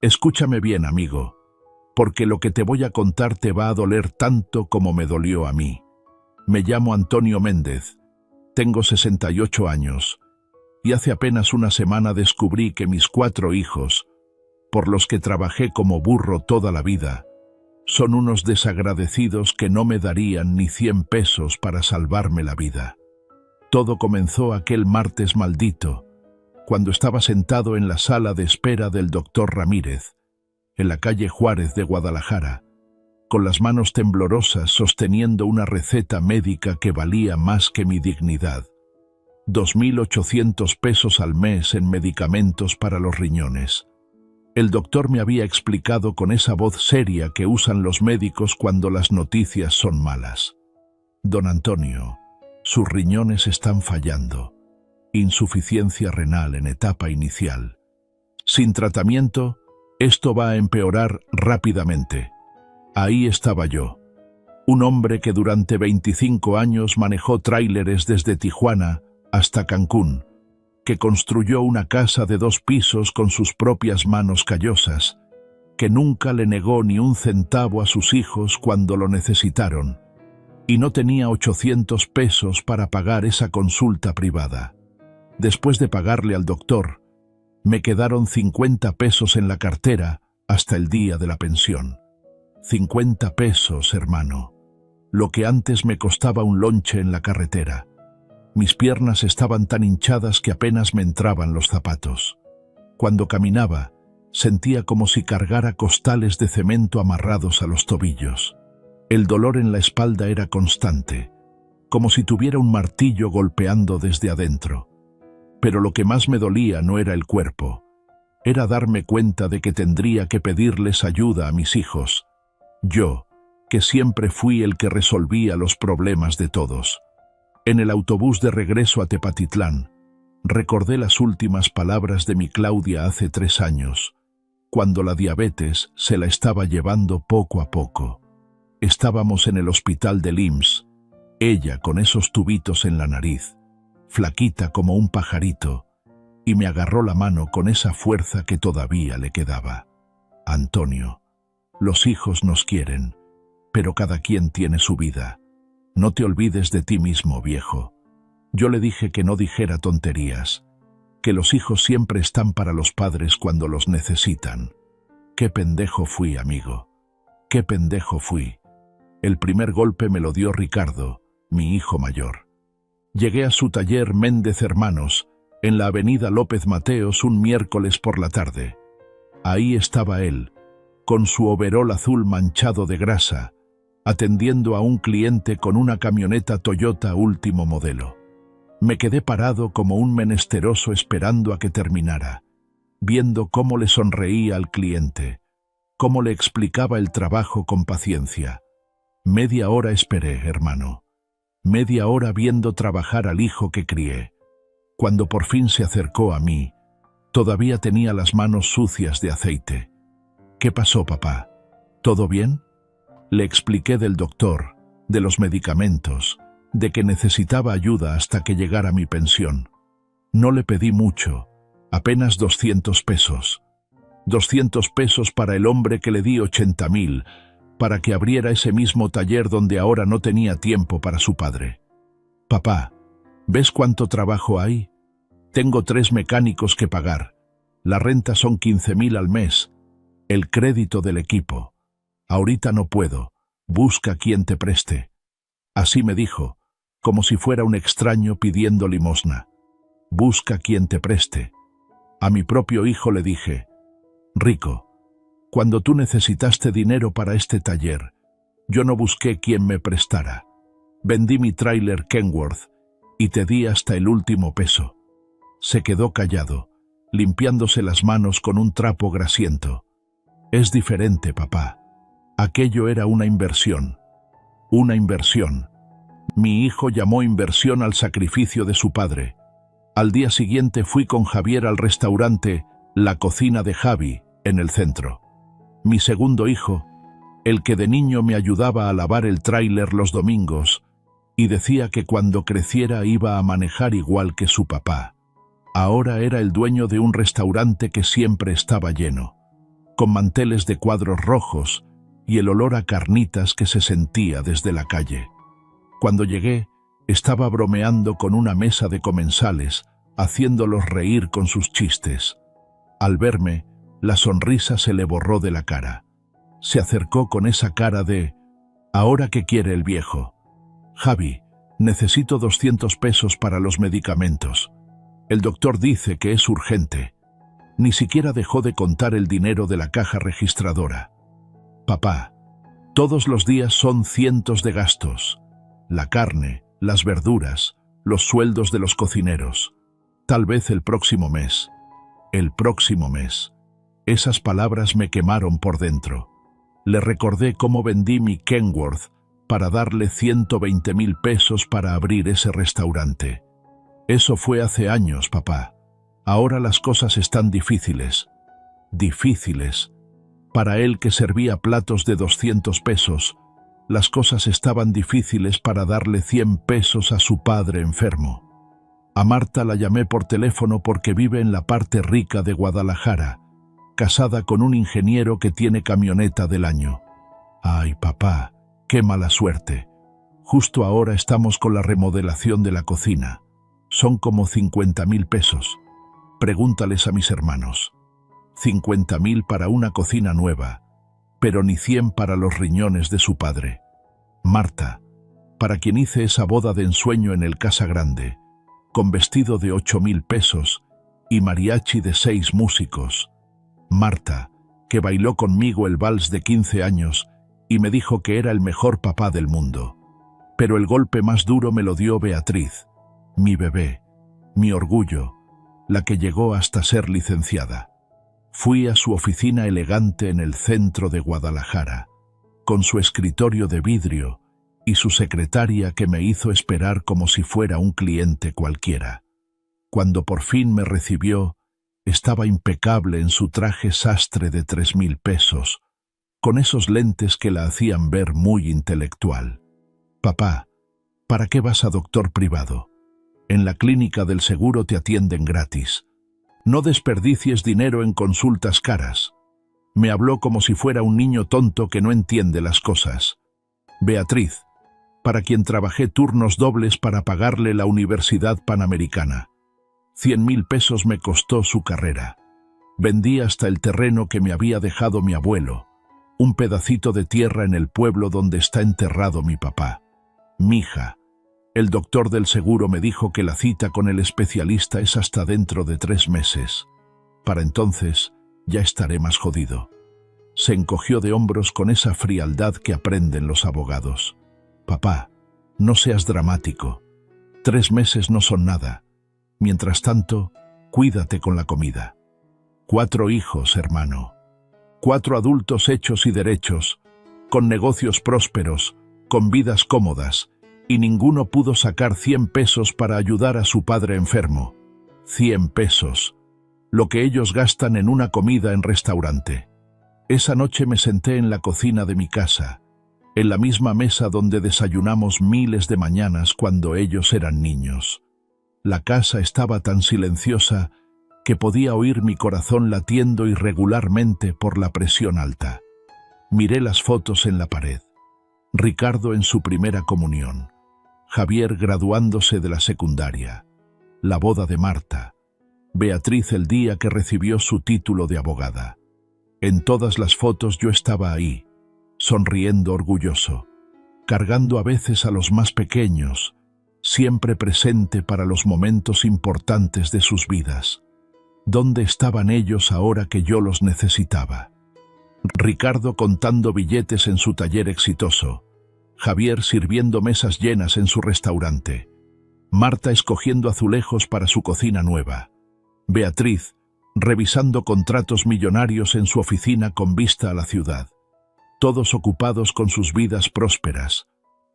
Escúchame bien, amigo, porque lo que te voy a contar te va a doler tanto como me dolió a mí. Me llamo Antonio Méndez, tengo 68 años, y hace apenas una semana descubrí que mis 4 hijos, por los que trabajé como burro toda la vida, son unos desagradecidos que no me darían ni 100 pesos para salvarme la vida. Todo comenzó aquel martes maldito, cuando estaba sentado en la sala de espera del doctor Ramírez, en la calle Juárez de Guadalajara, con las manos temblorosas sosteniendo una receta médica que valía más que mi dignidad. 2.800 pesos al mes en medicamentos para los riñones. El doctor me había explicado con esa voz seria que usan los médicos cuando las noticias son malas. Don Antonio, sus riñones están fallando. Insuficiencia renal en etapa inicial. Sin tratamiento, esto va a empeorar rápidamente. Ahí estaba yo, un hombre que durante 25 años manejó tráileres desde Tijuana hasta Cancún, que construyó una casa de 2 pisos con sus propias manos callosas, que nunca le negó ni un centavo a sus hijos cuando lo necesitaron, y no tenía 800 pesos para pagar esa consulta privada. Después de pagarle al doctor, me quedaron 50 pesos en la cartera hasta el día de la pensión. 50 pesos, hermano, lo que antes me costaba un lonche en la carretera. Mis piernas estaban tan hinchadas que apenas me entraban los zapatos. Cuando caminaba, sentía como si cargara costales de cemento amarrados a los tobillos. El dolor en la espalda era constante, como si tuviera un martillo golpeando desde adentro. Pero lo que más me dolía no era el cuerpo, era darme cuenta de que tendría que pedirles ayuda a mis hijos. Yo, que siempre fui el que resolvía los problemas de todos. En el autobús de regreso a Tepatitlán, recordé las últimas palabras de mi Claudia hace 3 años, cuando la diabetes se la estaba llevando poco a poco. Estábamos en el hospital del IMSS, ella con esos tubitos en la nariz, flaquita como un pajarito, y me agarró la mano con esa fuerza que todavía le quedaba. Antonio, los hijos nos quieren, pero cada quien tiene su vida. No te olvides de ti mismo, viejo. Yo le dije que no dijera tonterías, que los hijos siempre están para los padres cuando los necesitan. Qué pendejo fui, amigo. Qué pendejo fui. El primer golpe me lo dio Ricardo, mi hijo mayor. Llegué a su taller Méndez Hermanos, en la avenida López Mateos un miércoles por la tarde. Ahí estaba él, con su overol azul manchado de grasa, atendiendo a un cliente con una camioneta Toyota último modelo. Me quedé parado como un menesteroso esperando a que terminara, viendo cómo le sonreía al cliente, cómo le explicaba el trabajo con paciencia. Media hora esperé, hermano. Media hora viendo trabajar al hijo que crié. Cuando por fin se acercó a mí, todavía tenía las manos sucias de aceite. ¿Qué pasó, papá? ¿Todo bien? Le expliqué del doctor, de los medicamentos, de que necesitaba ayuda hasta que llegara mi pensión. No le pedí mucho, apenas 200 pesos. 200 pesos para el hombre que le di 80.000, para que abriera ese mismo taller donde ahora no tenía tiempo para su padre. Papá, ¿ves cuánto trabajo hay? Tengo 3 mecánicos que pagar. La renta son 15.000 al mes. El crédito del equipo. Ahorita no puedo. Busca quien te preste. Así me dijo, como si fuera un extraño pidiendo limosna. Busca quien te preste. A mi propio hijo le dije, Rico, cuando tú necesitaste dinero para este taller, yo no busqué quien me prestara. Vendí mi tráiler Kenworth y te di hasta el último peso. Se quedó callado, limpiándose las manos con un trapo grasiento. Es diferente, papá. Aquello era una inversión. Una inversión. Mi hijo llamó inversión al sacrificio de su padre. Al día siguiente fui con Javier al restaurante La Cocina de Javi, en el centro. Mi segundo hijo, el que de niño me ayudaba a lavar el tráiler los domingos, y decía que cuando creciera iba a manejar igual que su papá. Ahora era el dueño de un restaurante que siempre estaba lleno. con manteles de cuadros rojos y el olor a carnitas que se sentía desde la calle. Cuando llegué, estaba bromeando con una mesa de comensales, haciéndolos reír con sus chistes. Al verme, la sonrisa se le borró de la cara. Se acercó con esa cara de «¿Ahora qué quiere el viejo?» «Javi, necesito 200 pesos para los medicamentos. El doctor dice que es urgente». Ni siquiera dejó de contar el dinero de la caja registradora. «Papá, todos los días son cientos de gastos. La carne, las verduras, los sueldos de los cocineros. Tal vez el próximo mes». El próximo mes. Esas palabras me quemaron por dentro. Le recordé cómo vendí mi Kenworth para darle 120,000 pesos para abrir ese restaurante. Eso fue hace años, papá. Ahora las cosas están difíciles. Difíciles. Para él, que servía platos de 200 pesos, las cosas estaban difíciles para darle 100 pesos a su padre enfermo. A Marta la llamé por teléfono porque vive en la parte rica de Guadalajara, casada con un ingeniero que tiene camioneta del año. Ay, papá, qué mala suerte. Justo ahora estamos con la remodelación de la cocina. Son como 50,000 pesos. Pregúntales a mis hermanos. 50,000 para una cocina nueva, pero ni 100 para los riñones de su padre. Marta, para quien hice esa boda de ensueño en el Casa Grande, con vestido de 8,000 pesos y mariachi de 6 músicos. Marta, que bailó conmigo el vals de 15 años y me dijo que era el mejor papá del mundo. Pero el golpe más duro me lo dio Beatriz, mi bebé, mi orgullo, la que llegó hasta ser licenciada. Fui a su oficina elegante en el centro de Guadalajara, con su escritorio de vidrio y su secretaria que me hizo esperar como si fuera un cliente cualquiera. Cuando por fin me recibió, estaba impecable en su traje sastre de 3,000 pesos, con esos lentes que la hacían ver muy intelectual. «Papá, ¿para qué vas a doctor privado? En la clínica del seguro te atienden gratis. No desperdicies dinero en consultas caras». Me habló como si fuera un niño tonto que no entiende las cosas. «Beatriz, para quien trabajé turnos dobles para pagarle la Universidad Panamericana. 100,000 pesos me costó su carrera. Vendí hasta el terreno que me había dejado mi abuelo, un pedacito de tierra en el pueblo donde está enterrado mi papá. Mija, el doctor del seguro me dijo que la cita con el especialista es hasta dentro de 3 meses. Para entonces ya estaré más jodido». Se encogió de hombros con esa frialdad que aprenden los abogados. «Papá, no seas dramático. 3 meses no son nada. Mientras tanto, cuídate con la comida. 4 hijos, hermano. 4 adultos hechos y derechos, con negocios prósperos, con vidas cómodas, y ninguno pudo sacar 100 pesos para ayudar a su padre enfermo. 100 pesos. Lo que ellos gastan en una comida en restaurante. Esa noche me senté en la cocina de mi casa, en la misma mesa donde desayunamos miles de mañanas cuando ellos eran niños. La casa estaba tan silenciosa que podía oír mi corazón latiendo irregularmente por la presión alta. Miré las fotos en la pared. Ricardo en su primera comunión, Javier graduándose de la secundaria, la boda de Marta, Beatriz el día que recibió su título de abogada. En todas las fotos yo estaba ahí, sonriendo orgulloso, cargando a veces a los más pequeños, siempre presente para los momentos importantes de sus vidas. ¿Dónde estaban ellos ahora que yo los necesitaba? Ricardo contando billetes en su taller exitoso, Javier sirviendo mesas llenas en su restaurante, Marta escogiendo azulejos para su cocina nueva, Beatriz revisando contratos millonarios en su oficina con vista a la ciudad, todos ocupados con sus vidas prósperas,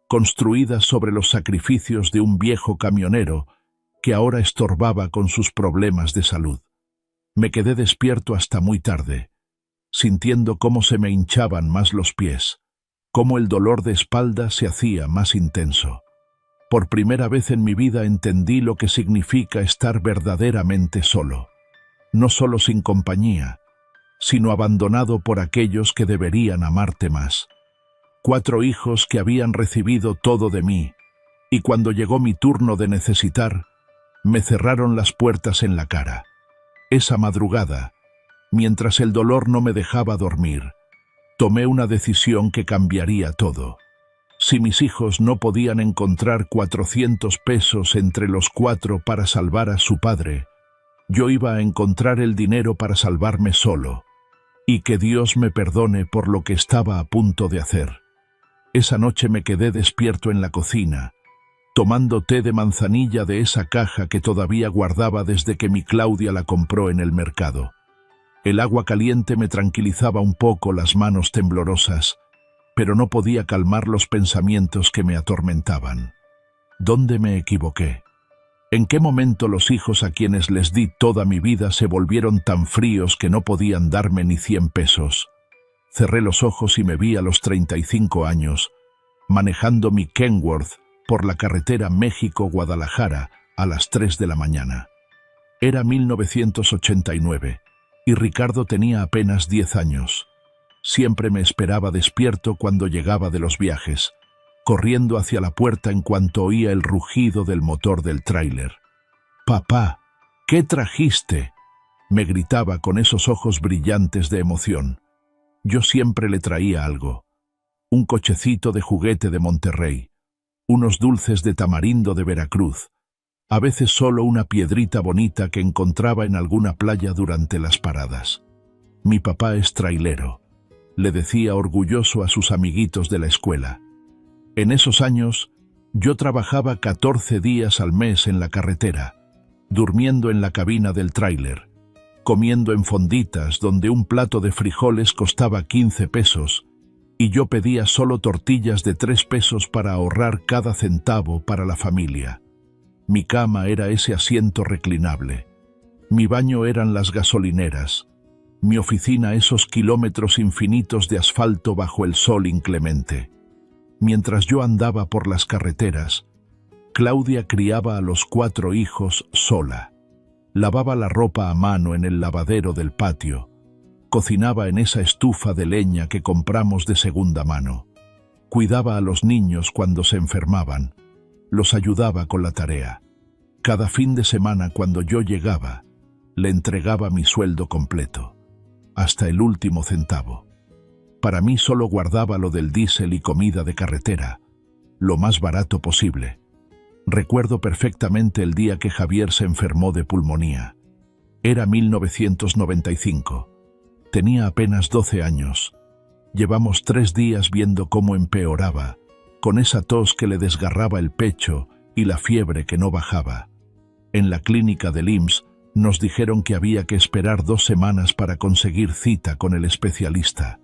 construidas sobre los sacrificios de un viejo camionero que ahora estorbaba con sus problemas de salud. Me quedé despierto hasta muy tarde, sintiendo cómo se me hinchaban más los pies, cómo el dolor de espalda se hacía más intenso. Por primera vez en mi vida entendí lo que significa estar verdaderamente solo. No solo sin compañía, sino abandonado por aquellos que deberían amarte más. 4 hijos que habían recibido todo de mí, y cuando llegó mi turno de necesitar, me cerraron las puertas en la cara. Esa madrugada, mientras el dolor no me dejaba dormir, tomé una decisión que cambiaría todo. Si mis hijos no podían encontrar 400 pesos entre los 4 para salvar a su padre, yo iba a encontrar el dinero para salvarme solo, y que Dios me perdone por lo que estaba a punto de hacer. Esa noche me quedé despierto en la cocina, tomando té de manzanilla de esa caja que todavía guardaba desde que mi Claudia la compró en el mercado. El agua caliente me tranquilizaba un poco las manos temblorosas, pero no podía calmar los pensamientos que me atormentaban. ¿Dónde me equivoqué? ¿En qué momento los hijos a quienes les di toda mi vida se volvieron tan fríos que no podían darme ni 100 pesos? Cerré los ojos y me vi a los 35 años, manejando mi Kenworth por la carretera México-Guadalajara a las 3 de la mañana. Era 1989 y Ricardo tenía apenas 10 años. Siempre me esperaba despierto cuando llegaba de los viajes, corriendo hacia la puerta en cuanto oía el rugido del motor del tráiler. «Papá, ¿qué trajiste?», me gritaba con esos ojos brillantes de emoción. Yo siempre le traía algo: un cochecito de juguete de Monterrey, unos dulces de tamarindo de Veracruz, a veces solo una piedrita bonita que encontraba en alguna playa durante las paradas. «Mi papá es trailero», le decía orgulloso a sus amiguitos de la escuela. En esos años, yo trabajaba 14 días al mes en la carretera, durmiendo en la cabina del tráiler, comiendo en fonditas donde un plato de frijoles costaba 15 pesos, y yo pedía solo tortillas de 3 pesos para ahorrar cada centavo para la familia. Mi cama era ese asiento reclinable. Mi baño eran las gasolineras. Mi oficina esos kilómetros infinitos de asfalto bajo el sol inclemente. Mientras yo andaba por las carreteras, Claudia criaba a los 4 hijos sola. Lavaba la ropa a mano en el lavadero del patio. Cocinaba en esa estufa de leña que compramos de segunda mano. Cuidaba a los niños cuando se enfermaban. Los ayudaba con la tarea. Cada fin de semana, cuando yo llegaba, le entregaba mi sueldo completo, hasta el último centavo. Para mí solo guardaba lo del diésel y comida de carretera, lo más barato posible. Recuerdo perfectamente el día que Javier se enfermó de pulmonía. Era 1995. Tenía apenas 12 años. Llevamos 3 días viendo cómo empeoraba, con esa tos que le desgarraba el pecho y la fiebre que no bajaba. En la clínica del IMSS nos dijeron que había que esperar 2 semanas para conseguir cita con el especialista.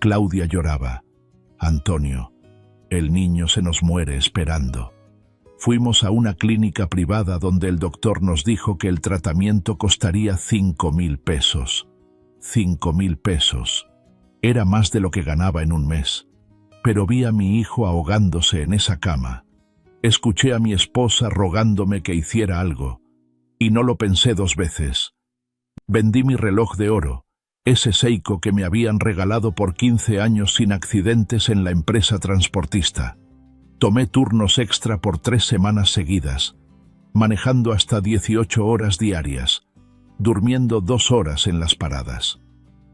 Claudia lloraba. «Antonio, el niño se nos muere esperando». Fuimos a una clínica privada donde el doctor nos dijo que el tratamiento costaría 5,000 pesos. 5,000 pesos. Era más de lo que ganaba en un mes. Pero vi a mi hijo ahogándose en esa cama. Escuché a mi esposa rogándome que hiciera algo, y no lo pensé 2 veces. Vendí mi reloj de oro, ese Seiko que me habían regalado por 15 años sin accidentes en la empresa transportista. Tomé turnos extra por 3 semanas seguidas, manejando hasta 18 horas diarias, durmiendo 2 horas en las paradas.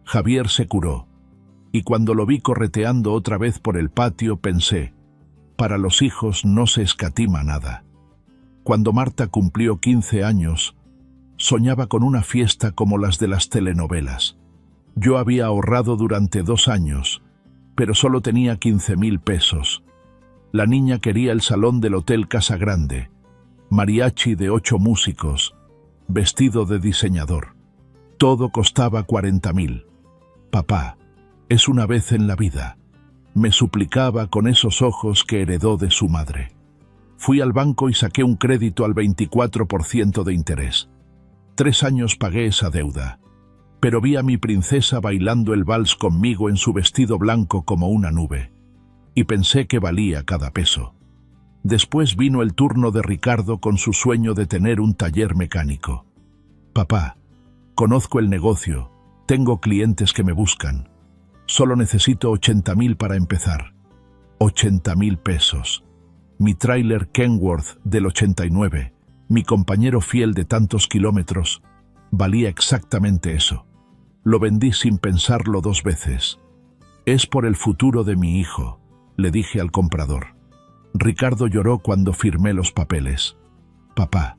Javier se curó, y cuando lo vi correteando otra vez por el patio pensé: para los hijos no se escatima nada. Cuando Marta cumplió 15 años, soñaba con una fiesta como las de las telenovelas. Yo había ahorrado durante 2 años, pero solo tenía 15,000 pesos. La niña quería el salón del Hotel Casa Grande, mariachi de 8 músicos, vestido de diseñador. Todo costaba 40,000. «Papá, es una vez en la vida», me suplicaba con esos ojos que heredó de su madre. Fui al banco y saqué un crédito al 24% de interés. 3 años pagué esa deuda, pero vi a mi princesa bailando el vals conmigo en su vestido blanco como una nube, y pensé que valía cada peso. Después vino el turno de Ricardo con su sueño de tener un taller mecánico. «Papá, conozco el negocio, Tengo clientes que me buscan. Solo necesito 80.000 para empezar. 80.000 pesos. Mi tráiler Kenworth del 89, mi compañero fiel de tantos kilómetros, valía exactamente eso. Lo vendí sin pensarlo 2 veces. Es por el futuro de mi hijo, le dije al comprador. Ricardo lloró cuando firmé los papeles. Papá,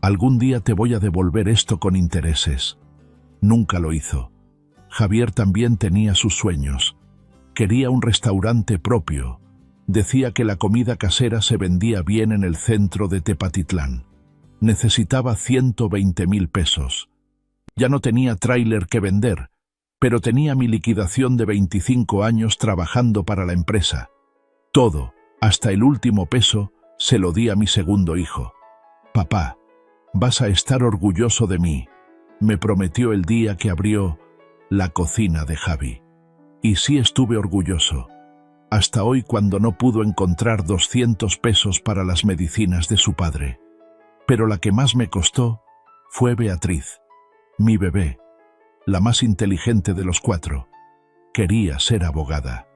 algún día te voy a devolver esto con intereses. Nunca lo hizo. Javier también tenía sus sueños. Quería un restaurante propio. Decía que la comida casera se vendía bien en el centro de Tepatitlán. Necesitaba 120.000 pesos. Ya no tenía tráiler que vender, pero tenía mi liquidación de 25 años trabajando para la empresa. Todo, hasta el último peso, se lo di a mi segundo hijo. Papá, vas a estar orgulloso de mí, me prometió el día que abrió la cocina de Javi. Y sí estuve orgulloso. Hasta hoy, cuando no pudo encontrar 200 pesos para las medicinas de su padre. Pero la que más me costó fue Beatriz, mi bebé, la más inteligente de los 4. Quería ser abogada.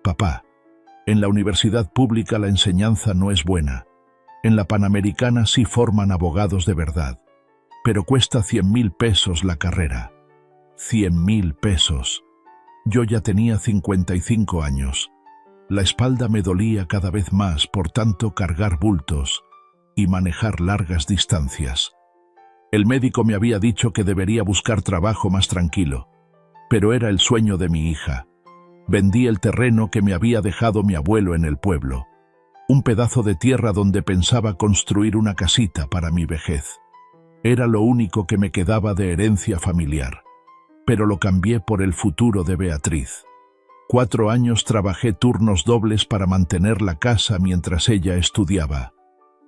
Papá, en la universidad pública la enseñanza no es buena. En la Panamericana sí forman abogados de verdad. Pero cuesta 100.000 pesos la carrera. 100.000 pesos. Yo ya tenía 55 años. La espalda me dolía cada vez más por tanto cargar bultos y manejar largas distancias. El médico me había dicho que debería buscar trabajo más tranquilo, pero era el sueño de mi hija. Vendí el terreno que me había dejado mi abuelo en el pueblo, un pedazo de tierra donde pensaba construir una casita para mi vejez. Era lo único que me quedaba de herencia familiar, pero lo cambié por el futuro de Beatriz. 4 años trabajé turnos dobles para mantener la casa mientras ella estudiaba.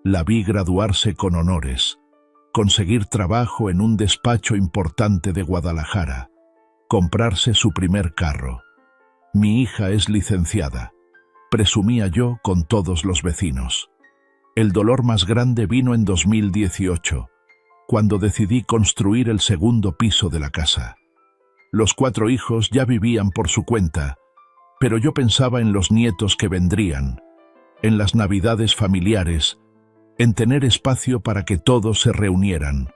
La vi graduarse con honores, conseguir trabajo en un despacho importante de Guadalajara, comprarse su primer carro. Mi hija es licenciada, presumía yo con todos los vecinos. El dolor más grande vino en 2018, cuando decidí construir el segundo piso de la casa. Los 4 hijos ya vivían por su cuenta, pero yo pensaba en los nietos que vendrían, en las navidades familiares, en tener espacio para que todos se reunieran.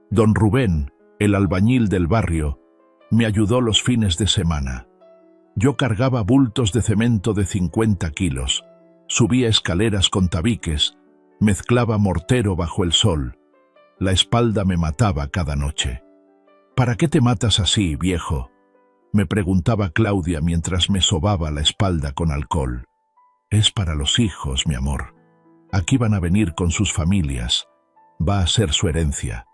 Don Rubén, el albañil del barrio, me ayudó los fines de semana. Yo cargaba bultos de cemento de 50 kilos, subía escaleras con tabiques, mezclaba mortero bajo el sol. La espalda me mataba cada noche. ¿Para qué te matas así, viejo?, me preguntaba Claudia mientras me sobaba la espalda con alcohol. Es para los hijos, mi amor. Aquí van a venir con sus familias. Va a ser su herencia.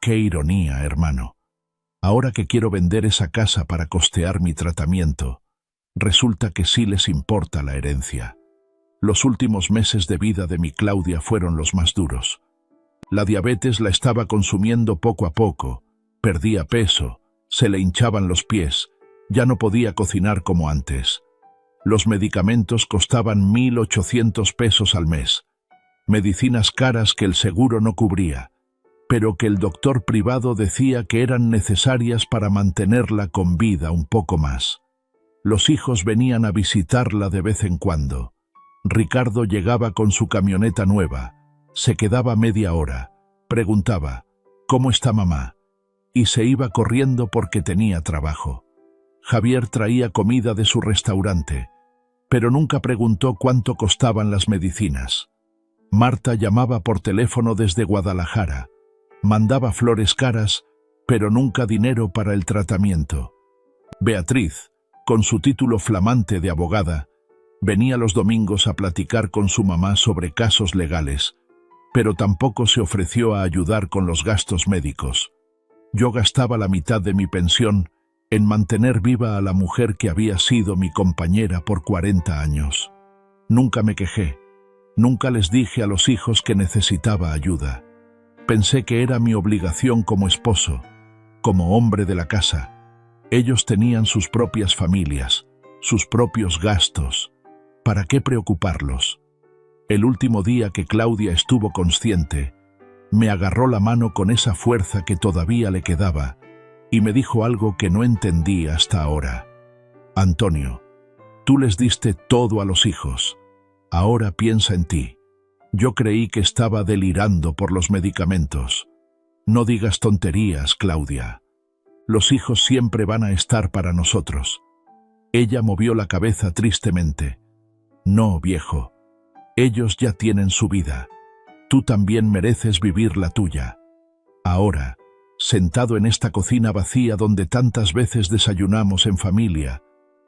Qué ironía, hermano. Ahora que quiero vender esa casa para costear mi tratamiento, resulta que sí les importa la herencia. Los últimos meses de vida de mi Claudia fueron los más duros. La diabetes la estaba consumiendo poco a poco, perdía peso, se le hinchaban los pies, ya no podía cocinar como antes. Los medicamentos costaban 1.800 pesos al mes, medicinas caras que el seguro no cubría, pero que el doctor privado decía que eran necesarias para mantenerla con vida un poco más. Los hijos venían a visitarla de vez en cuando. Ricardo llegaba con su camioneta nueva, se quedaba media hora, preguntaba, ¿cómo está mamá?, y se iba corriendo porque tenía trabajo. Javier traía comida de su restaurante, pero nunca preguntó cuánto costaban las medicinas. Marta llamaba por teléfono desde Guadalajara, mandaba flores caras, pero nunca dinero para el tratamiento. Beatriz, con su título flamante de abogada, venía los domingos a platicar con su mamá sobre casos legales, pero tampoco se ofreció a ayudar con los gastos médicos. Yo gastaba la mitad de mi pensión en mantener viva a la mujer que había sido mi compañera por 40 años. Nunca me quejé, nunca les dije a los hijos que necesitaba ayuda. Pensé que era mi obligación como esposo, como hombre de la casa. Ellos tenían sus propias familias, sus propios gastos. ¿Para qué preocuparlos? El último día que Claudia estuvo consciente, me agarró la mano con esa fuerza que todavía le quedaba y me dijo algo que no entendí hasta ahora. Antonio, tú les diste todo a los hijos. Ahora piensa en ti. Yo creí que estaba delirando por los medicamentos. No digas tonterías, Claudia. Los hijos siempre van a estar para nosotros. Ella movió la cabeza tristemente. No, viejo. Ellos ya tienen su vida. Tú también mereces vivir la tuya. Ahora, sentado en esta cocina vacía donde tantas veces desayunamos en familia,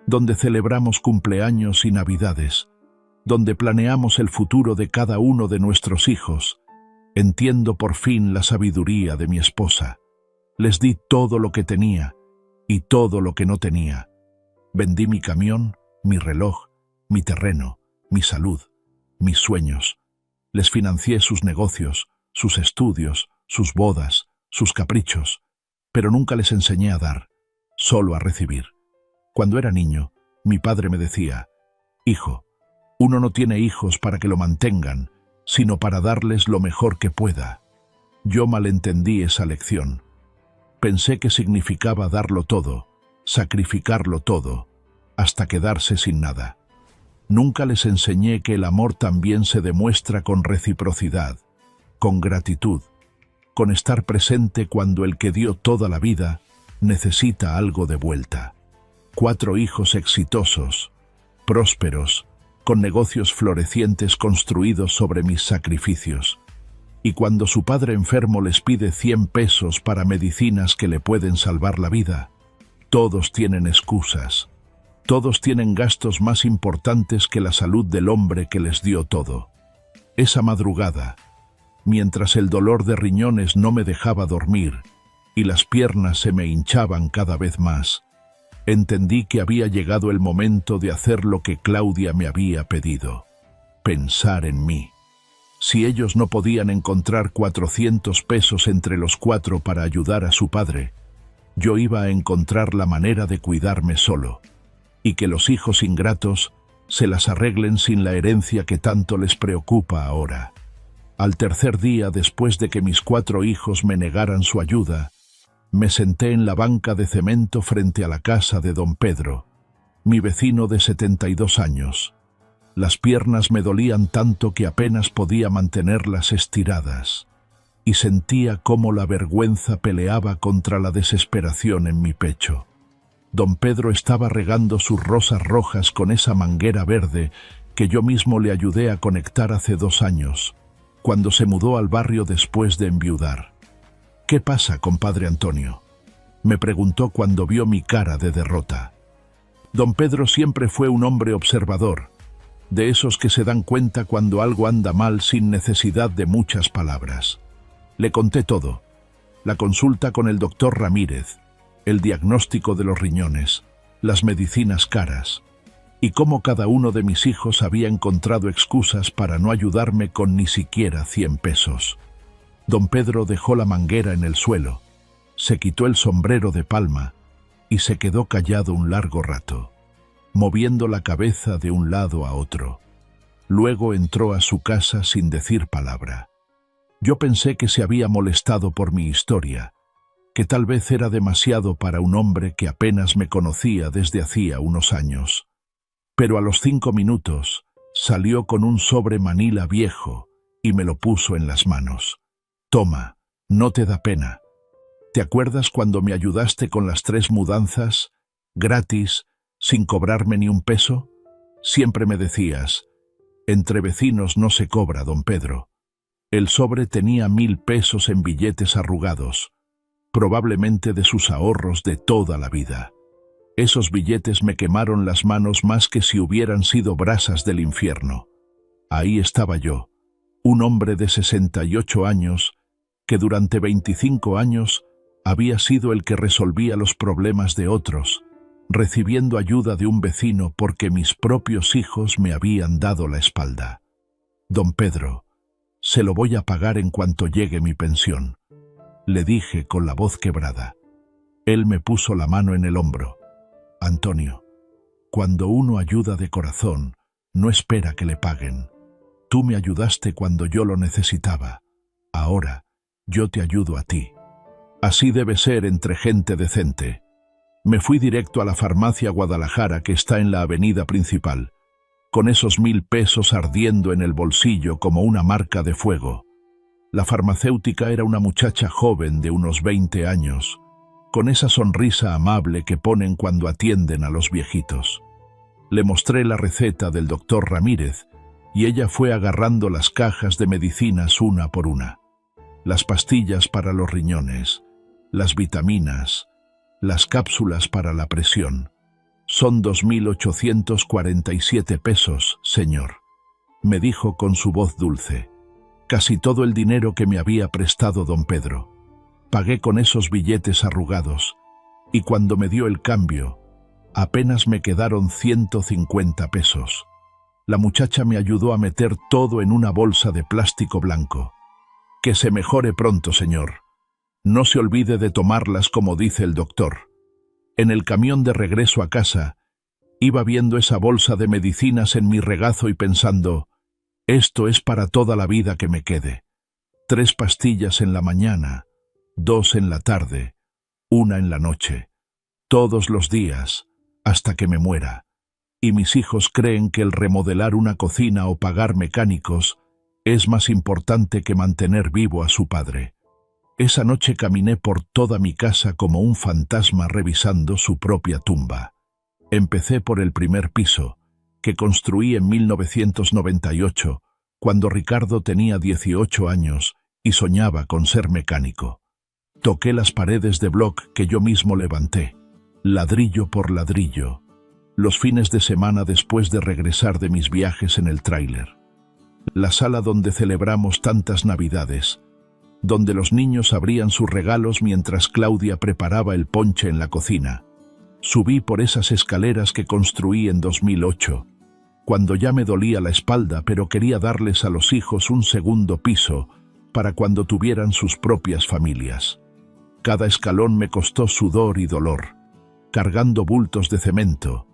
donde celebramos cumpleaños y navidades, donde planeamos el futuro de cada uno de nuestros hijos, entiendo por fin la sabiduría de mi esposa. Les di todo lo que tenía y todo lo que no tenía. Vendí mi camión, mi reloj, mi terreno, mi salud, mis sueños. Les financié sus negocios, sus estudios, sus bodas, sus caprichos, pero nunca les enseñé a dar, solo a recibir. Cuando era niño, mi padre me decía, «Hijo, uno no tiene hijos para que lo mantengan, sino para darles lo mejor que pueda». Yo malentendí esa lección. Pensé que significaba darlo todo, sacrificarlo todo, hasta quedarse sin nada. Nunca les enseñé que el amor también se demuestra con reciprocidad, con gratitud, con estar presente cuando el que dio toda la vida necesita algo de vuelta. 4 hijos exitosos, prósperos, con negocios florecientes construidos sobre mis sacrificios. Y cuando su padre enfermo les pide 100 pesos para medicinas que le pueden salvar la vida, todos tienen excusas. Todos tienen gastos más importantes que la salud del hombre que les dio todo. Esa madrugada, mientras el dolor de riñones no me dejaba dormir y las piernas se me hinchaban cada vez más, entendí que había llegado el momento de hacer lo que Claudia me había pedido: pensar en mí. Si ellos no podían encontrar 400 pesos entre los 4 para ayudar a su padre, yo iba a encontrar la manera de cuidarme solo, y que los hijos ingratos se las arreglen sin la herencia que tanto les preocupa ahora. Al tercer día, después de que mis 4 hijos me negaran su ayuda, me senté en la banca de cemento frente a la casa de don Pedro, mi vecino de 72 años. Las piernas me dolían tanto que apenas podía mantenerlas estiradas, y sentía cómo la vergüenza peleaba contra la desesperación en mi pecho. Don Pedro estaba regando sus rosas rojas con esa manguera verde que yo mismo le ayudé a conectar hace 2 años, cuando se mudó al barrio después de enviudar. «¿Qué pasa, compadre Antonio?», me preguntó cuando vio mi cara de derrota. Don Pedro siempre fue un hombre observador, de esos que se dan cuenta cuando algo anda mal sin necesidad de muchas palabras. Le conté todo: la consulta con el doctor Ramírez, el diagnóstico de los riñones, las medicinas caras, y cómo cada uno de mis hijos había encontrado excusas para no ayudarme con ni siquiera 100 pesos. Don Pedro dejó la manguera en el suelo, se quitó el sombrero de palma y se quedó callado un largo rato, moviendo la cabeza de un lado a otro. Luego entró a su casa sin decir palabra. Yo pensé que se había molestado por mi historia, que tal vez era demasiado para un hombre que apenas me conocía desde hacía unos años. Pero a los 5 minutos salió con un sobre manila viejo y me lo puso en las manos. «Toma, no te da pena. ¿Te acuerdas cuando me ayudaste con las 3 mudanzas, gratis, sin cobrarme ni un peso? Siempre me decías, entre vecinos no se cobra, don Pedro». El sobre tenía 1000 pesos en billetes arrugados, probablemente de sus ahorros de toda la vida. Esos billetes me quemaron las manos más que si hubieran sido brasas del infierno. Ahí estaba yo, un hombre de 68 años, que durante 25 años había sido el que resolvía los problemas de otros, recibiendo ayuda de un vecino porque mis propios hijos me habían dado la espalda. «Don Pedro, se lo voy a pagar en cuanto llegue mi pensión», le dije con la voz quebrada. Él me puso la mano en el hombro. «Antonio, cuando uno ayuda de corazón, no espera que le paguen. Tú me ayudaste cuando yo lo necesitaba. Ahora, yo te ayudo a ti». Así debe ser entre gente decente. Me fui directo a la farmacia Guadalajara, que está en la avenida principal, con esos 1000 pesos ardiendo en el bolsillo como una marca de fuego. La farmacéutica era una muchacha joven de unos 20 años, con esa sonrisa amable que ponen cuando atienden a los viejitos. Le mostré la receta del doctor Ramírez y ella fue agarrando las cajas de medicinas una por una. Las pastillas para los riñones, las vitaminas, las cápsulas para la presión. Son 2.847 pesos, señor, me dijo con su voz dulce. Casi todo el dinero que me había prestado don Pedro. Pagué con esos billetes arrugados, y cuando me dio el cambio, apenas me quedaron 150 pesos. La muchacha me ayudó a meter todo en una bolsa de plástico blanco. Que se mejore pronto, señor. No se olvide de tomarlas como dice el doctor. En el camión de regreso a casa, iba viendo esa bolsa de medicinas en mi regazo y pensando, esto es para toda la vida que me quede. 3 pastillas en la mañana, 2 en la tarde, 1 en la noche, todos los días, hasta que me muera. Y mis hijos creen que el remodelar una cocina o pagar mecánicos es más importante que mantener vivo a su padre. Esa noche caminé por toda mi casa como un fantasma revisando su propia tumba. Empecé por el primer piso, que construí en 1998, cuando Ricardo tenía 18 años y soñaba con ser mecánico. Toqué las paredes de bloc que yo mismo levanté, ladrillo por ladrillo, los fines de semana después de regresar de mis viajes en el tráiler. La sala donde celebramos tantas Navidades, donde los niños abrían sus regalos mientras Claudia preparaba el ponche en la cocina. Subí por esas escaleras que construí en 2008, cuando ya me dolía la espalda, pero quería darles a los hijos un segundo piso para cuando tuvieran sus propias familias. Cada escalón me costó sudor y dolor, cargando bultos de cemento,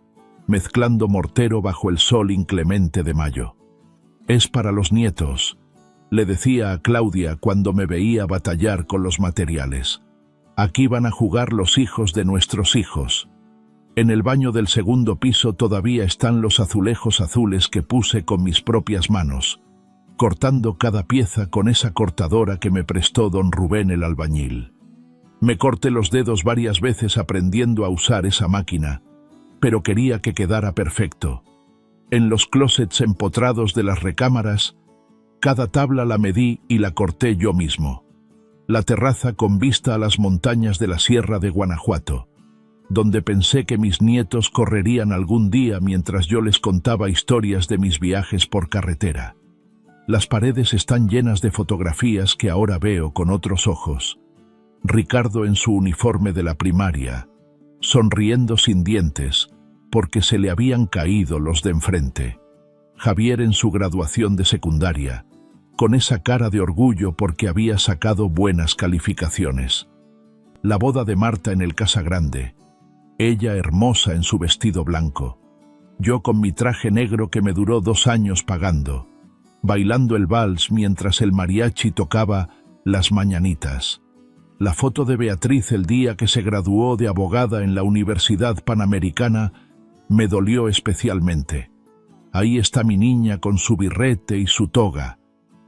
mezclando mortero bajo el sol inclemente de mayo. Es para los nietos, le decía a Claudia cuando me veía batallar con los materiales. Aquí van a jugar los hijos de nuestros hijos. En el baño del segundo piso todavía están los azulejos azules que puse con mis propias manos, cortando cada pieza con esa cortadora que me prestó don Rubén el albañil. Me corté los dedos varias veces aprendiendo a usar esa máquina, pero quería que quedara perfecto. En los closets empotrados de las recámaras, cada tabla la medí y la corté yo mismo. La terraza con vista a las montañas de la Sierra de Guanajuato, donde pensé que mis nietos correrían algún día mientras yo les contaba historias de mis viajes por carretera. Las paredes están llenas de fotografías que ahora veo con otros ojos. Ricardo en su uniforme de la primaria, sonriendo sin dientes, porque se le habían caído los de enfrente. Javier en su graduación de secundaria, con esa cara de orgullo porque había sacado buenas calificaciones. La boda de Marta en el Casa Grande, ella hermosa en su vestido blanco, yo con mi traje negro que me duró 2 años pagando, bailando el vals mientras el mariachi tocaba Las Mañanitas. La foto de Beatriz el día que se graduó de abogada en la Universidad Panamericana me dolió especialmente. Ahí está mi niña con su birrete y su toga,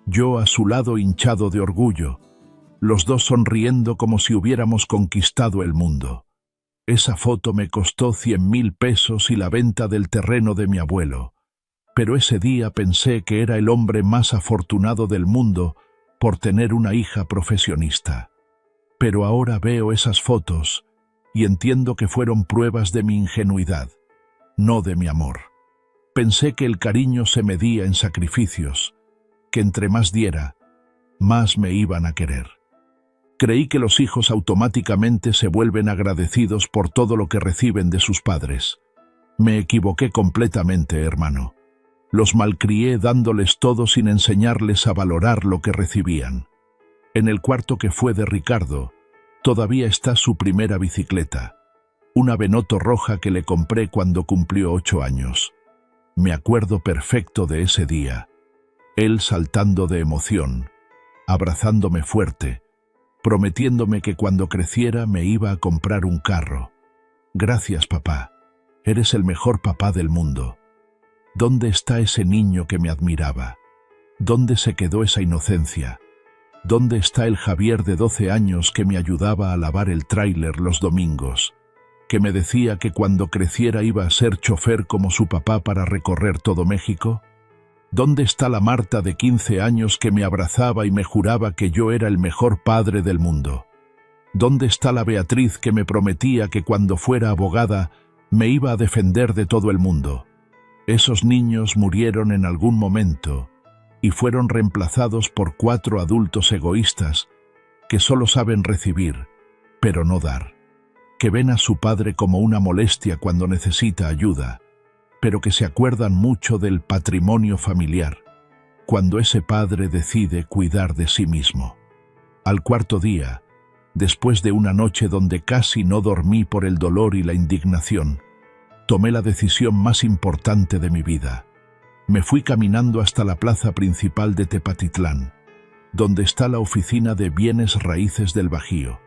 yo a su lado hinchado de orgullo, los dos sonriendo como si hubiéramos conquistado el mundo. Esa foto me costó 100.000 pesos y la venta del terreno de mi abuelo, pero ese día pensé que era el hombre más afortunado del mundo por tener una hija profesionista. Pero ahora veo esas fotos y entiendo que fueron pruebas de mi ingenuidad, no de mi amor. Pensé que el cariño se medía en sacrificios, que entre más diera, más me iban a querer. Creí que los hijos automáticamente se vuelven agradecidos por todo lo que reciben de sus padres. Me equivoqué completamente, hermano. Los malcrié dándoles todo sin enseñarles a valorar lo que recibían. En el cuarto que fue de Ricardo, todavía está su primera bicicleta, una Benotto roja que le compré cuando cumplió 8 años. Me acuerdo perfecto de ese día, él saltando de emoción, abrazándome fuerte, prometiéndome que cuando creciera me iba a comprar un carro. Gracias, papá. Eres el mejor papá del mundo. ¿Dónde está ese niño que me admiraba? ¿Dónde se quedó esa inocencia? ¿Dónde está el Javier de 12 años que me ayudaba a lavar el tráiler los domingos? Que me decía que cuando creciera iba a ser chofer como su papá para recorrer todo México. ¿Dónde está la Marta de 15 años que me abrazaba y me juraba que yo era el mejor padre del mundo? ¿Dónde está la Beatriz que me prometía que cuando fuera abogada me iba a defender de todo el mundo? Esos niños murieron en algún momento y fueron reemplazados por 4 adultos egoístas que solo saben recibir, pero no dar, que ven a su padre como una molestia cuando necesita ayuda, pero que se acuerdan mucho del patrimonio familiar, cuando ese padre decide cuidar de sí mismo. Al cuarto día, después de una noche donde casi no dormí por el dolor y la indignación, tomé la decisión más importante de mi vida. Me fui caminando hasta la plaza principal de Tepatitlán, donde está la oficina de bienes raíces del Bajío.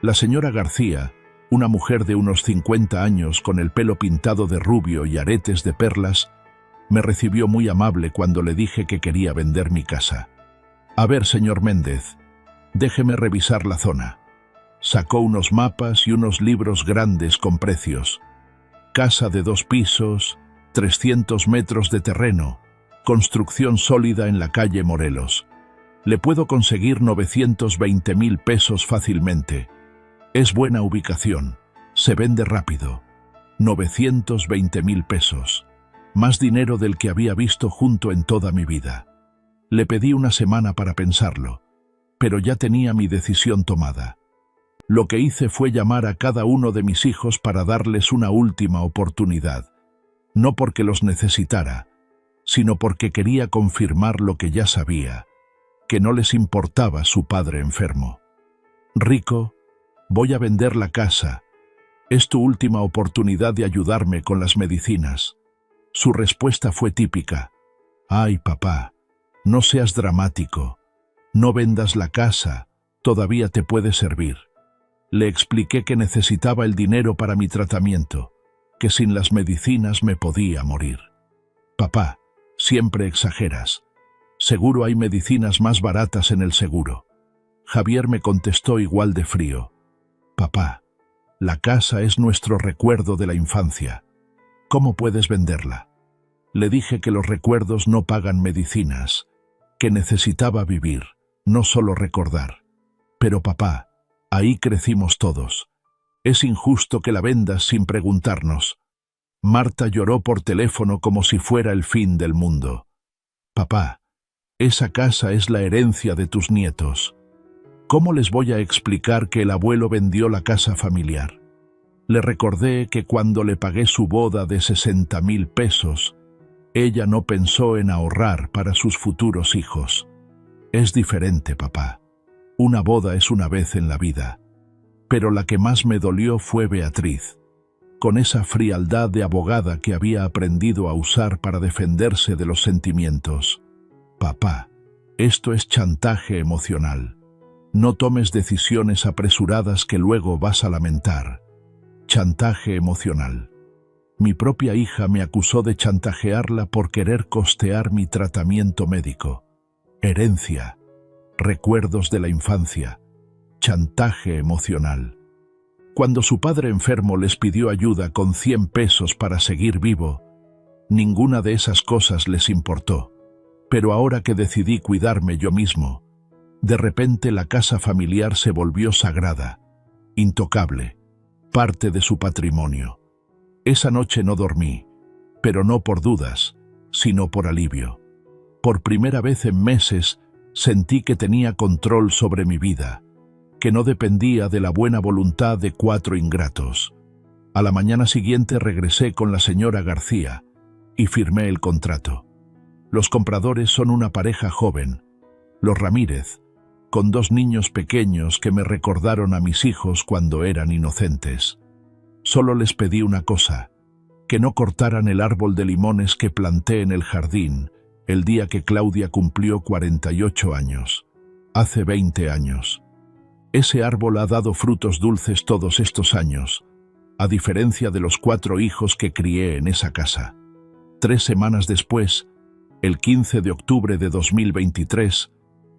La señora García, una mujer de unos 50 años con el pelo pintado de rubio y aretes de perlas, me recibió muy amable cuando le dije que quería vender mi casa. A ver, señor Méndez, déjeme revisar la zona. Sacó unos mapas y unos libros grandes con precios. Casa de 2 pisos, 300 metros de terreno, construcción sólida en la calle Morelos. Le puedo conseguir 920,000 pesos fácilmente. Es buena ubicación, se vende rápido. 920,000 pesos. Más dinero del que había visto junto en toda mi vida. Le pedí una semana para pensarlo, pero ya tenía mi decisión tomada. Lo que hice fue llamar a cada uno de mis hijos para darles una última oportunidad. No porque los necesitara, sino porque quería confirmar lo que ya sabía, que no les importaba su padre enfermo. Rico, voy a vender la casa. Es tu última oportunidad de ayudarme con las medicinas. Su respuesta fue típica. Ay, papá, no seas dramático. No vendas la casa, todavía te puede servir. Le expliqué que necesitaba el dinero para mi tratamiento, que sin las medicinas me podía morir. Papá, siempre exageras. Seguro hay medicinas más baratas en el seguro. Javier me contestó igual de frío. Papá, la casa es nuestro recuerdo de la infancia. ¿Cómo puedes venderla? Le dije que los recuerdos no pagan medicinas, que necesitaba vivir, no solo recordar. Pero papá, ahí crecimos todos. Es injusto que la vendas sin preguntarnos. Marta lloró por teléfono como si fuera el fin del mundo. Papá, esa casa es la herencia de tus nietos. ¿Cómo les voy a explicar que el abuelo vendió la casa familiar? Le recordé que cuando le pagué su boda de 60,000 pesos, ella no pensó en ahorrar para sus futuros hijos. Es diferente, papá. Una boda es una vez en la vida. Pero la que más me dolió fue Beatriz, con esa frialdad de abogada que había aprendido a usar para defenderse de los sentimientos. Papá, esto es chantaje emocional. No tomes decisiones apresuradas que luego vas a lamentar. Chantaje emocional. Mi propia hija me acusó de chantajearla por querer costear mi tratamiento médico. Herencia. Recuerdos de la infancia. Chantaje emocional. Cuando su padre enfermo les pidió ayuda con 100 pesos para seguir vivo, ninguna de esas cosas les importó. Pero ahora que decidí cuidarme yo mismo, de repente la casa familiar se volvió sagrada, intocable, parte de su patrimonio. Esa noche no dormí, pero no por dudas, sino por alivio. Por primera vez en meses sentí que tenía control sobre mi vida, que no dependía de la buena voluntad de 4 ingratos. A la mañana siguiente regresé con la señora García y firmé el contrato. Los compradores son una pareja joven, los Ramírez, con 2 niños pequeños que me recordaron a mis hijos cuando eran inocentes. Solo les pedí una cosa, que no cortaran el árbol de limones que planté en el jardín el día que Claudia cumplió 48 años, hace 20 años. Ese árbol ha dado frutos dulces todos estos años, a diferencia de los 4 hijos que crié en esa casa. 3 semanas después, el 15 de octubre de 2023,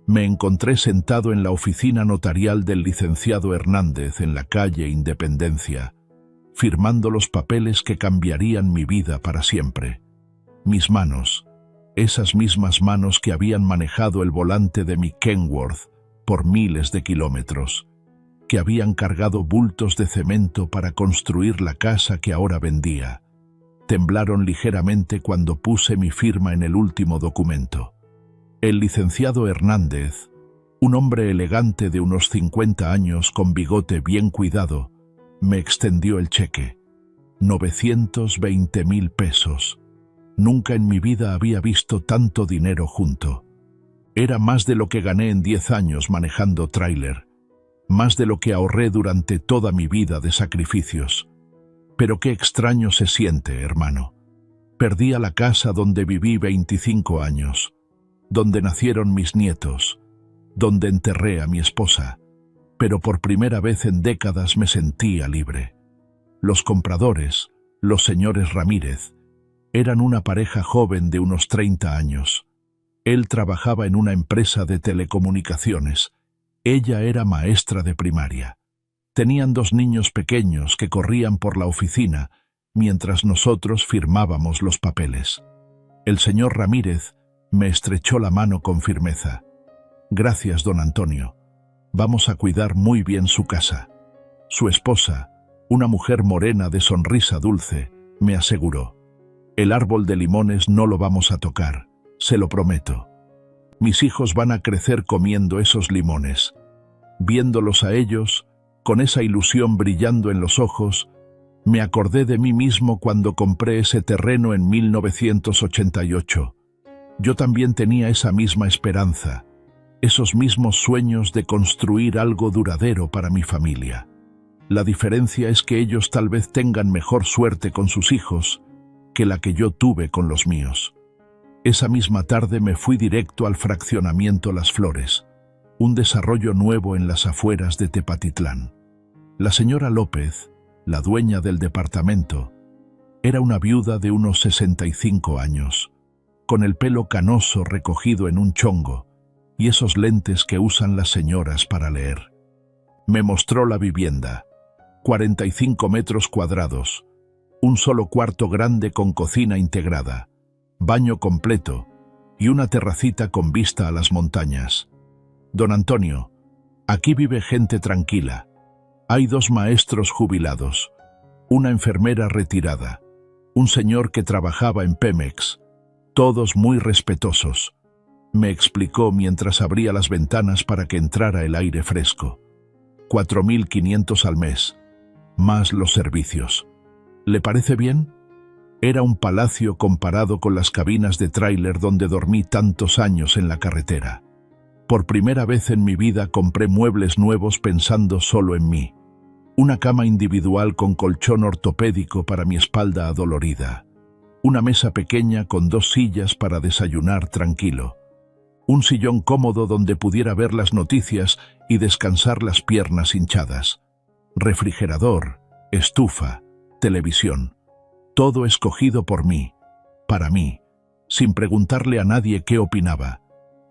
me encontré sentado en la oficina notarial del licenciado Hernández en la calle Independencia, firmando los papeles que cambiarían mi vida para siempre. Mis manos, esas mismas manos que habían manejado el volante de mi Kenworth por miles de kilómetros, que habían cargado bultos de cemento para construir la casa que ahora vendía, temblaron ligeramente cuando puse mi firma en el último documento. El licenciado Hernández, un hombre elegante de unos 50 años con bigote bien cuidado, me extendió el cheque. 920,000 pesos. Nunca en mi vida había visto tanto dinero junto. Era más de lo que gané en 10 años manejando tráiler, más de lo que ahorré durante toda mi vida de sacrificios. Pero qué extraño se siente, hermano. Perdí a la casa donde viví 25 años, donde nacieron mis nietos, donde enterré a mi esposa, pero por primera vez en décadas me sentía libre. Los compradores, los señores Ramírez, eran una pareja joven de unos 30 años. Él trabajaba en una empresa de telecomunicaciones. Ella era maestra de primaria. Tenían 2 niños pequeños que corrían por la oficina mientras nosotros firmábamos los papeles. El señor Ramírez me estrechó la mano con firmeza. Gracias, don Antonio. Vamos a cuidar muy bien su casa. Su esposa, una mujer morena de sonrisa dulce, me aseguró. El árbol de limones no lo vamos a tocar, se lo prometo. Mis hijos van a crecer comiendo esos limones. Viéndolos a ellos, con esa ilusión brillando en los ojos, me acordé de mí mismo cuando compré ese terreno en 1988. Yo también tenía esa misma esperanza, esos mismos sueños de construir algo duradero para mi familia. La diferencia es que ellos tal vez tengan mejor suerte con sus hijos que la que yo tuve con los míos. Esa misma tarde me fui directo al fraccionamiento Las Flores, un desarrollo nuevo en las afueras de Tepatitlán. La señora López, la dueña del departamento, era una viuda de unos 65 años, con el pelo canoso recogido en un chongo y esos lentes que usan las señoras para leer. Me mostró la vivienda, 45 metros cuadrados, un solo cuarto grande con cocina integrada, baño completo y una terracita con vista a las montañas. Don Antonio, aquí vive gente tranquila. Hay 2 maestros jubilados, una enfermera retirada, un señor que trabajaba en Pemex, todos muy respetuosos, me explicó mientras abría las ventanas para que entrara el aire fresco. 4.500 al mes, más los servicios. ¿Le parece bien? Era un palacio comparado con las cabinas de tráiler donde dormí tantos años en la carretera. Por primera vez en mi vida compré muebles nuevos pensando solo en mí. Una cama individual con colchón ortopédico para mi espalda adolorida. Una mesa pequeña con 2 sillas para desayunar tranquilo. Un sillón cómodo donde pudiera ver las noticias y descansar las piernas hinchadas. Refrigerador, estufa, televisión. Todo escogido por mí, para mí, sin preguntarle a nadie qué opinaba,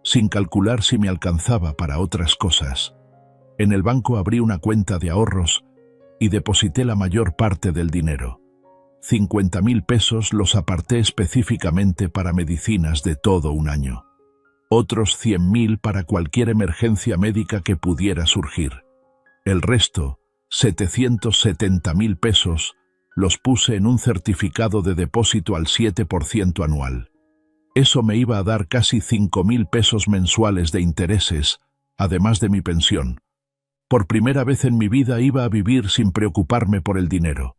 sin calcular si me alcanzaba para otras cosas. En el banco abrí una cuenta de ahorros y deposité la mayor parte del dinero. 50,000 pesos los aparté específicamente para medicinas de todo un año. Otros 100,000 para cualquier emergencia médica que pudiera surgir. El resto, 770,000 pesos, los puse en un certificado de depósito al 7% anual. Eso me iba a dar casi 5,000 pesos mensuales de intereses, además de mi pensión. Por primera vez en mi vida iba a vivir sin preocuparme por el dinero.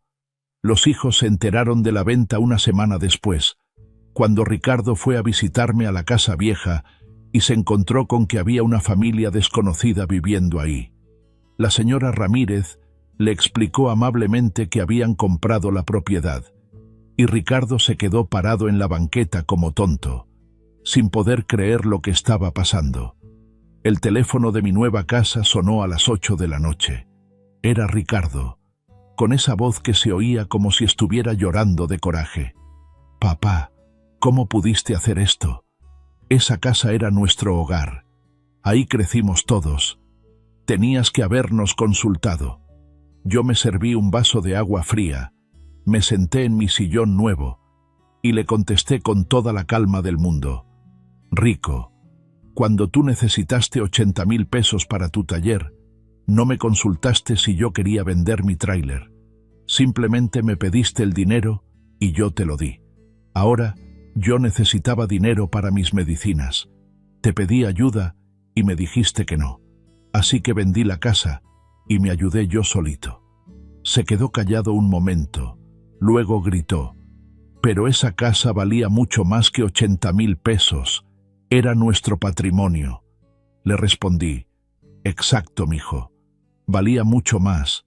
Los hijos se enteraron de la venta una semana después, cuando Ricardo fue a visitarme a la casa vieja y se encontró con que había una familia desconocida viviendo ahí. La señora Ramírez le explicó amablemente que habían comprado la propiedad, y Ricardo se quedó parado en la banqueta como tonto, sin poder creer lo que estaba pasando. El teléfono de mi nueva casa sonó a las 8 de la noche. Era Ricardo, con esa voz que se oía como si estuviera llorando de coraje. «Papá, ¿cómo pudiste hacer esto? Esa casa era nuestro hogar. Ahí crecimos todos. Tenías que habernos consultado». Yo me serví un vaso de agua fría, me senté en mi sillón nuevo y le contesté con toda la calma del mundo. «Rico, cuando tú necesitaste 80.000 pesos para tu taller, no me consultaste si yo quería vender mi tráiler. Simplemente me pediste el dinero y yo te lo di. Ahora, yo necesitaba dinero para mis medicinas. Te pedí ayuda y me dijiste que no. Así que vendí la casa y me ayudé yo solito». Se quedó callado un momento, luego gritó: «Pero esa casa valía mucho más que 80.000 pesos. Era nuestro patrimonio». Le respondí: «Exacto, mijo. Valía mucho más,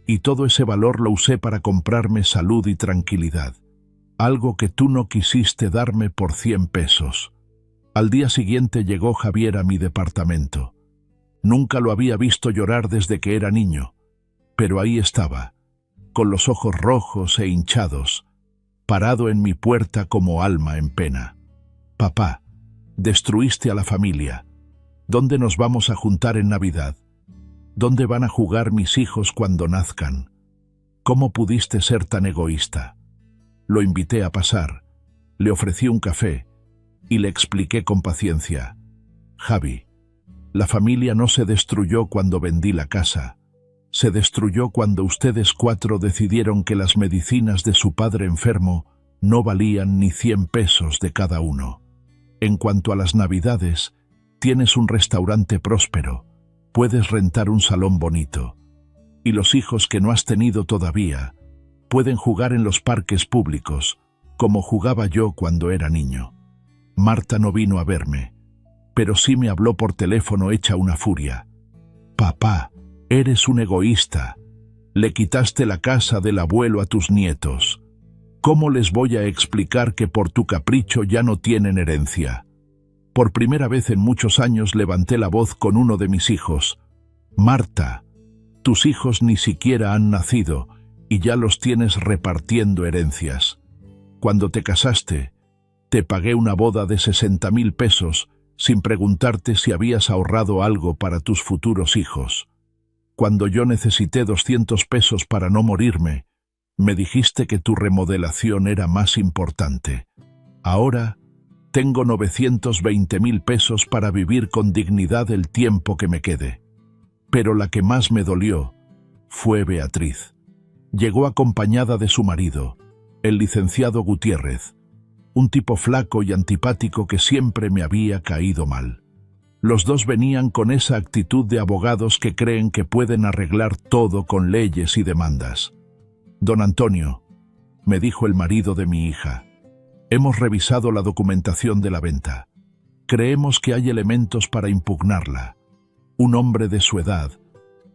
y todo ese valor lo usé para comprarme salud y tranquilidad. Algo que tú no quisiste darme por 100 pesos. Al día siguiente llegó Javier a mi departamento. Nunca lo había visto llorar desde que era niño, pero ahí estaba, con los ojos rojos e hinchados, parado en mi puerta como alma en pena. «Papá, destruiste a la familia. ¿Dónde nos vamos a juntar en Navidad? ¿Dónde van a jugar mis hijos cuando nazcan? ¿Cómo pudiste ser tan egoísta?». Lo invité a pasar, le ofrecí un café y le expliqué con paciencia: «Javi, la familia no se destruyó cuando vendí la casa. Se destruyó cuando ustedes 4 decidieron que las medicinas de su padre enfermo no valían ni 100 pesos de cada uno. En cuanto a las Navidades, tienes un restaurante próspero, puedes rentar un salón bonito, y los hijos que no has tenido todavía pueden jugar en los parques públicos, como jugaba yo cuando era niño». Marta no vino a verme, pero sí me habló por teléfono hecha una furia. «Papá, eres un egoísta. Le quitaste la casa del abuelo a tus nietos. ¿Cómo les voy a explicar que por tu capricho ya no tienen herencia?». Por primera vez en muchos años levanté la voz con uno de mis hijos. «Marta, tus hijos ni siquiera han nacido y ya los tienes repartiendo herencias. Cuando te casaste, te pagué una boda de 60.000 pesos sin preguntarte si habías ahorrado algo para tus futuros hijos. Cuando yo necesité 200 pesos para no morirme, me dijiste que tu remodelación era más importante. Ahora tengo 920.000 pesos para vivir con dignidad el tiempo que me quede». Pero la que más me dolió fue Beatriz. Llegó acompañada de su marido, el licenciado Gutiérrez, un tipo flaco y antipático que siempre me había caído mal. Los dos venían con esa actitud de abogados que creen que pueden arreglar todo con leyes y demandas. «Don Antonio», me dijo el marido de mi hija, «hemos revisado la documentación de la venta. Creemos que hay elementos para impugnarla. Un hombre de su edad,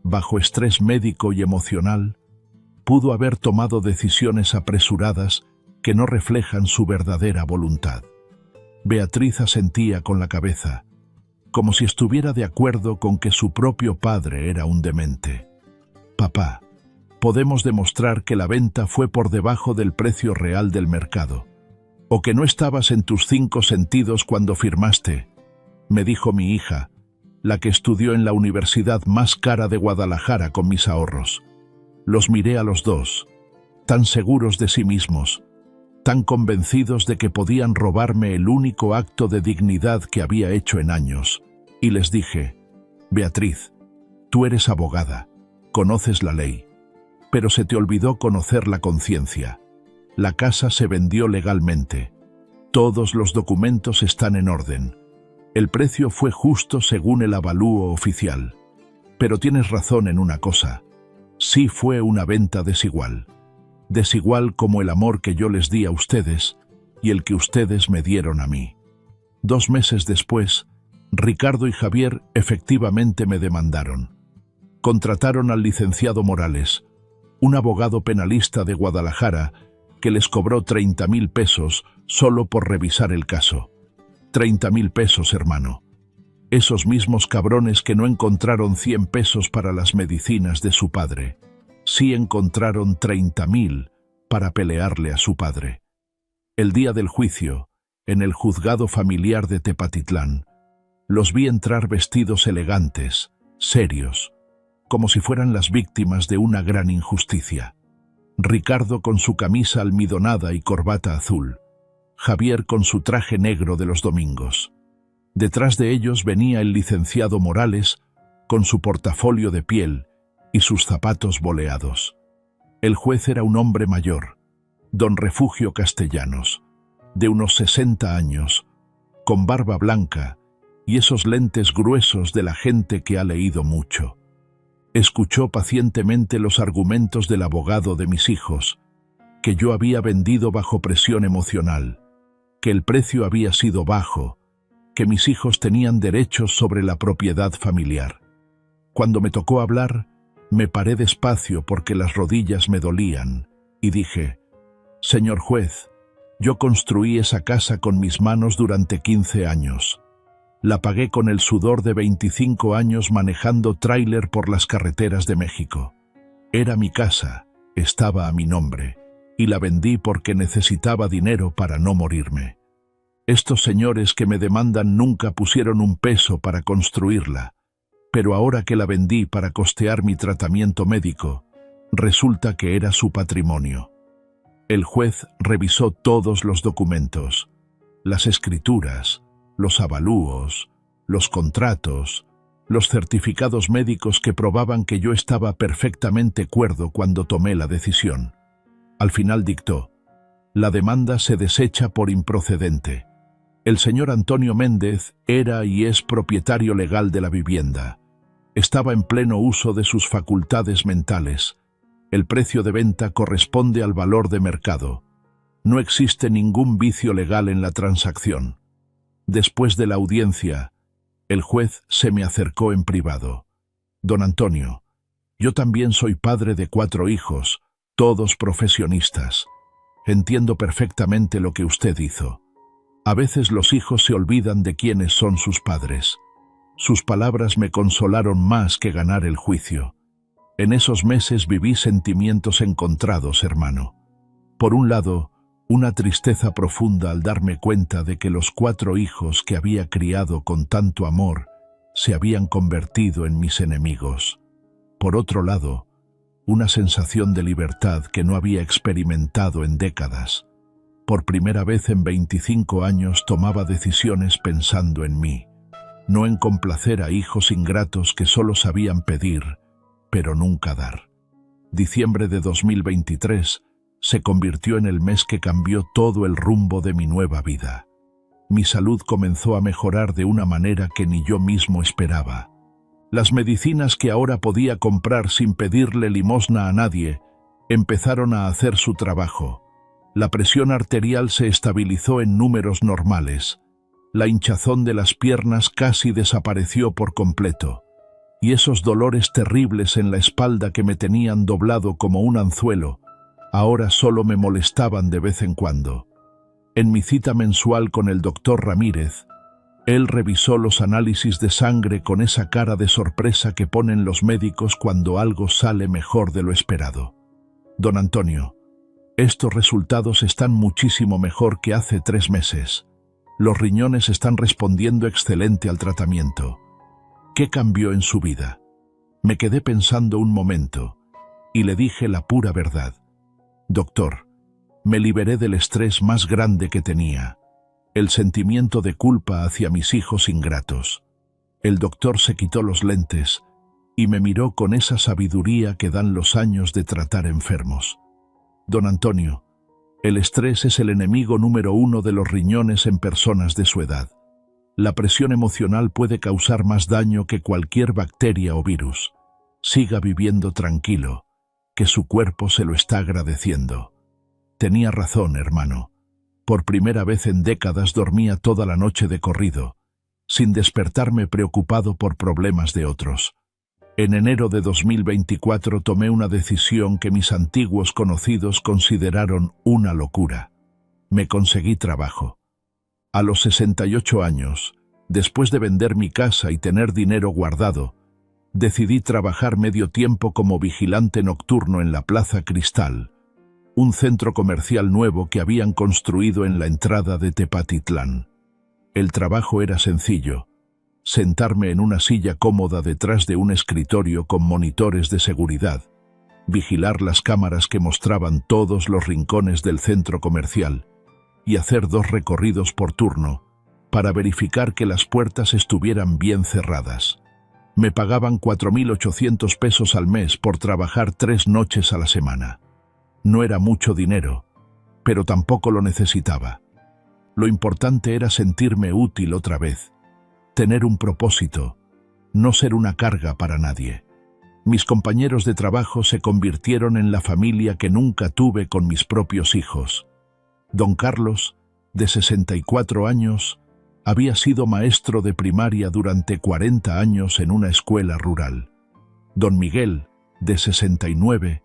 bajo estrés médico y emocional, pudo haber tomado decisiones apresuradas que no reflejan su verdadera voluntad». Beatriz asentía con la cabeza, como si estuviera de acuerdo con que su propio padre era un demente. «Papá, podemos demostrar que la venta fue por debajo del precio real del mercado, o que no estabas en tus 5 sentidos cuando firmaste», me dijo mi hija, la que estudió en la universidad más cara de Guadalajara con mis ahorros. Los miré a los dos, tan seguros de sí mismos, tan convencidos de que podían robarme el único acto de dignidad que había hecho en años, y les dije: «Beatriz, tú eres abogada, conoces la ley, pero se te olvidó conocer la conciencia. La casa se vendió legalmente. Todos los documentos están en orden. El precio fue justo según el avalúo oficial. Pero tienes razón en una cosa. Sí fue una venta desigual. Desigual como el amor que yo les di a ustedes y el que ustedes me dieron a mí». 2 meses después, Ricardo y Javier efectivamente me demandaron. Contrataron al licenciado Morales, un abogado penalista de Guadalajara, que les cobró 30.000 pesos solo por revisar el caso. 30.000 pesos, hermano. Esos mismos cabrones que no encontraron 100 pesos para las medicinas de su padre, sí encontraron 30.000 para pelearle a su padre. El día del juicio, en el juzgado familiar de Tepatitlán, los vi entrar vestidos elegantes, serios, como si fueran las víctimas de una gran injusticia. Ricardo con su camisa almidonada y corbata azul, Javier con su traje negro de los domingos. Detrás de ellos venía el licenciado Morales con su portafolio de piel y sus zapatos boleados. El juez era un hombre mayor, don Refugio Castellanos, de unos 60 años, con barba blanca y esos lentes gruesos de la gente que ha leído mucho. Escuchó pacientemente los argumentos del abogado de mis hijos, que yo había vendido bajo presión emocional, que el precio había sido bajo, que mis hijos tenían derechos sobre la propiedad familiar. Cuando me tocó hablar, me paré despacio porque las rodillas me dolían, y dije: «Señor juez, yo construí esa casa con mis manos durante 15 años. La pagué con el sudor de 25 años manejando tráiler por las carreteras de México. Era mi casa, estaba a mi nombre, y la vendí porque necesitaba dinero para no morirme. Estos señores que me demandan nunca pusieron un peso para construirla, pero ahora que la vendí para costear mi tratamiento médico, resulta que era su patrimonio». El juez revisó todos los documentos, las escrituras, los avalúos, los contratos, los certificados médicos que probaban que yo estaba perfectamente cuerdo cuando tomé la decisión. Al final dictó: «La demanda se desecha por improcedente. El señor Antonio Méndez era y es propietario legal de la vivienda. Estaba en pleno uso de sus facultades mentales. El precio de venta corresponde al valor de mercado. No existe ningún vicio legal en la transacción». Después de la audiencia, el juez se me acercó en privado. «Don Antonio, yo también soy padre de 4 hijos, todos profesionistas. Entiendo perfectamente lo que usted hizo. A veces los hijos se olvidan de quiénes son sus padres». Sus palabras me consolaron más que ganar el juicio. En esos meses viví sentimientos encontrados, hermano. Por un lado, una tristeza profunda al darme cuenta de que los 4 hijos que había criado con tanto amor se habían convertido en mis enemigos. Por otro lado, una sensación de libertad que no había experimentado en décadas. Por primera vez en 25 años tomaba decisiones pensando en mí, no en complacer a hijos ingratos que solo sabían pedir, pero nunca dar. Diciembre de 2023 se convirtió en el mes que cambió todo el rumbo de mi nueva vida. Mi salud comenzó a mejorar de una manera que ni yo mismo esperaba. Las medicinas que ahora podía comprar sin pedirle limosna a nadie empezaron a hacer su trabajo. La presión arterial se estabilizó en números normales. La hinchazón de las piernas casi desapareció por completo, y esos dolores terribles en la espalda que me tenían doblado como un anzuelo, ahora solo me molestaban de vez en cuando. En mi cita mensual con el doctor Ramírez, él revisó los análisis de sangre con esa cara de sorpresa que ponen los médicos cuando algo sale mejor de lo esperado. «Don Antonio, estos resultados están muchísimo mejor que hace 3 meses. Los riñones están respondiendo excelente al tratamiento. ¿Qué cambió en su vida?». Me quedé pensando un momento y le dije la pura verdad. «Doctor, me liberé del estrés más grande que tenía, el sentimiento de culpa hacia mis hijos ingratos». El doctor se quitó los lentes y me miró con esa sabiduría que dan los años de tratar enfermos. «Don Antonio, el estrés es el enemigo número 1 de los riñones en personas de su edad. La presión emocional puede causar más daño que cualquier bacteria o virus. Siga viviendo tranquilo, que su cuerpo se lo está agradeciendo». Tenía razón, hermano. Por primera vez en décadas dormía toda la noche de corrido, sin despertarme preocupado por problemas de otros. En enero de 2024 tomé una decisión que mis antiguos conocidos consideraron una locura. Me conseguí trabajo. A los 68 años, Después de vender mi casa y tener dinero guardado, decidí trabajar medio tiempo como vigilante nocturno en la Plaza Cristal, un centro comercial nuevo que habían construido en la entrada de Tepatitlán. El trabajo era sencillo: sentarme en una silla cómoda detrás de un escritorio con monitores de seguridad, vigilar las cámaras que mostraban todos los rincones del centro comercial y hacer 2 recorridos por turno para verificar que las puertas estuvieran bien cerradas. Me pagaban 4.800 pesos al mes por trabajar 3 noches a la semana. No era mucho dinero, pero tampoco lo necesitaba. Lo importante era sentirme útil otra vez, tener un propósito, no ser una carga para nadie. Mis compañeros de trabajo se convirtieron en la familia que nunca tuve con mis propios hijos. Don Carlos, de 64 años, había sido maestro de primaria durante 40 años en una escuela rural. Don Miguel, de 69,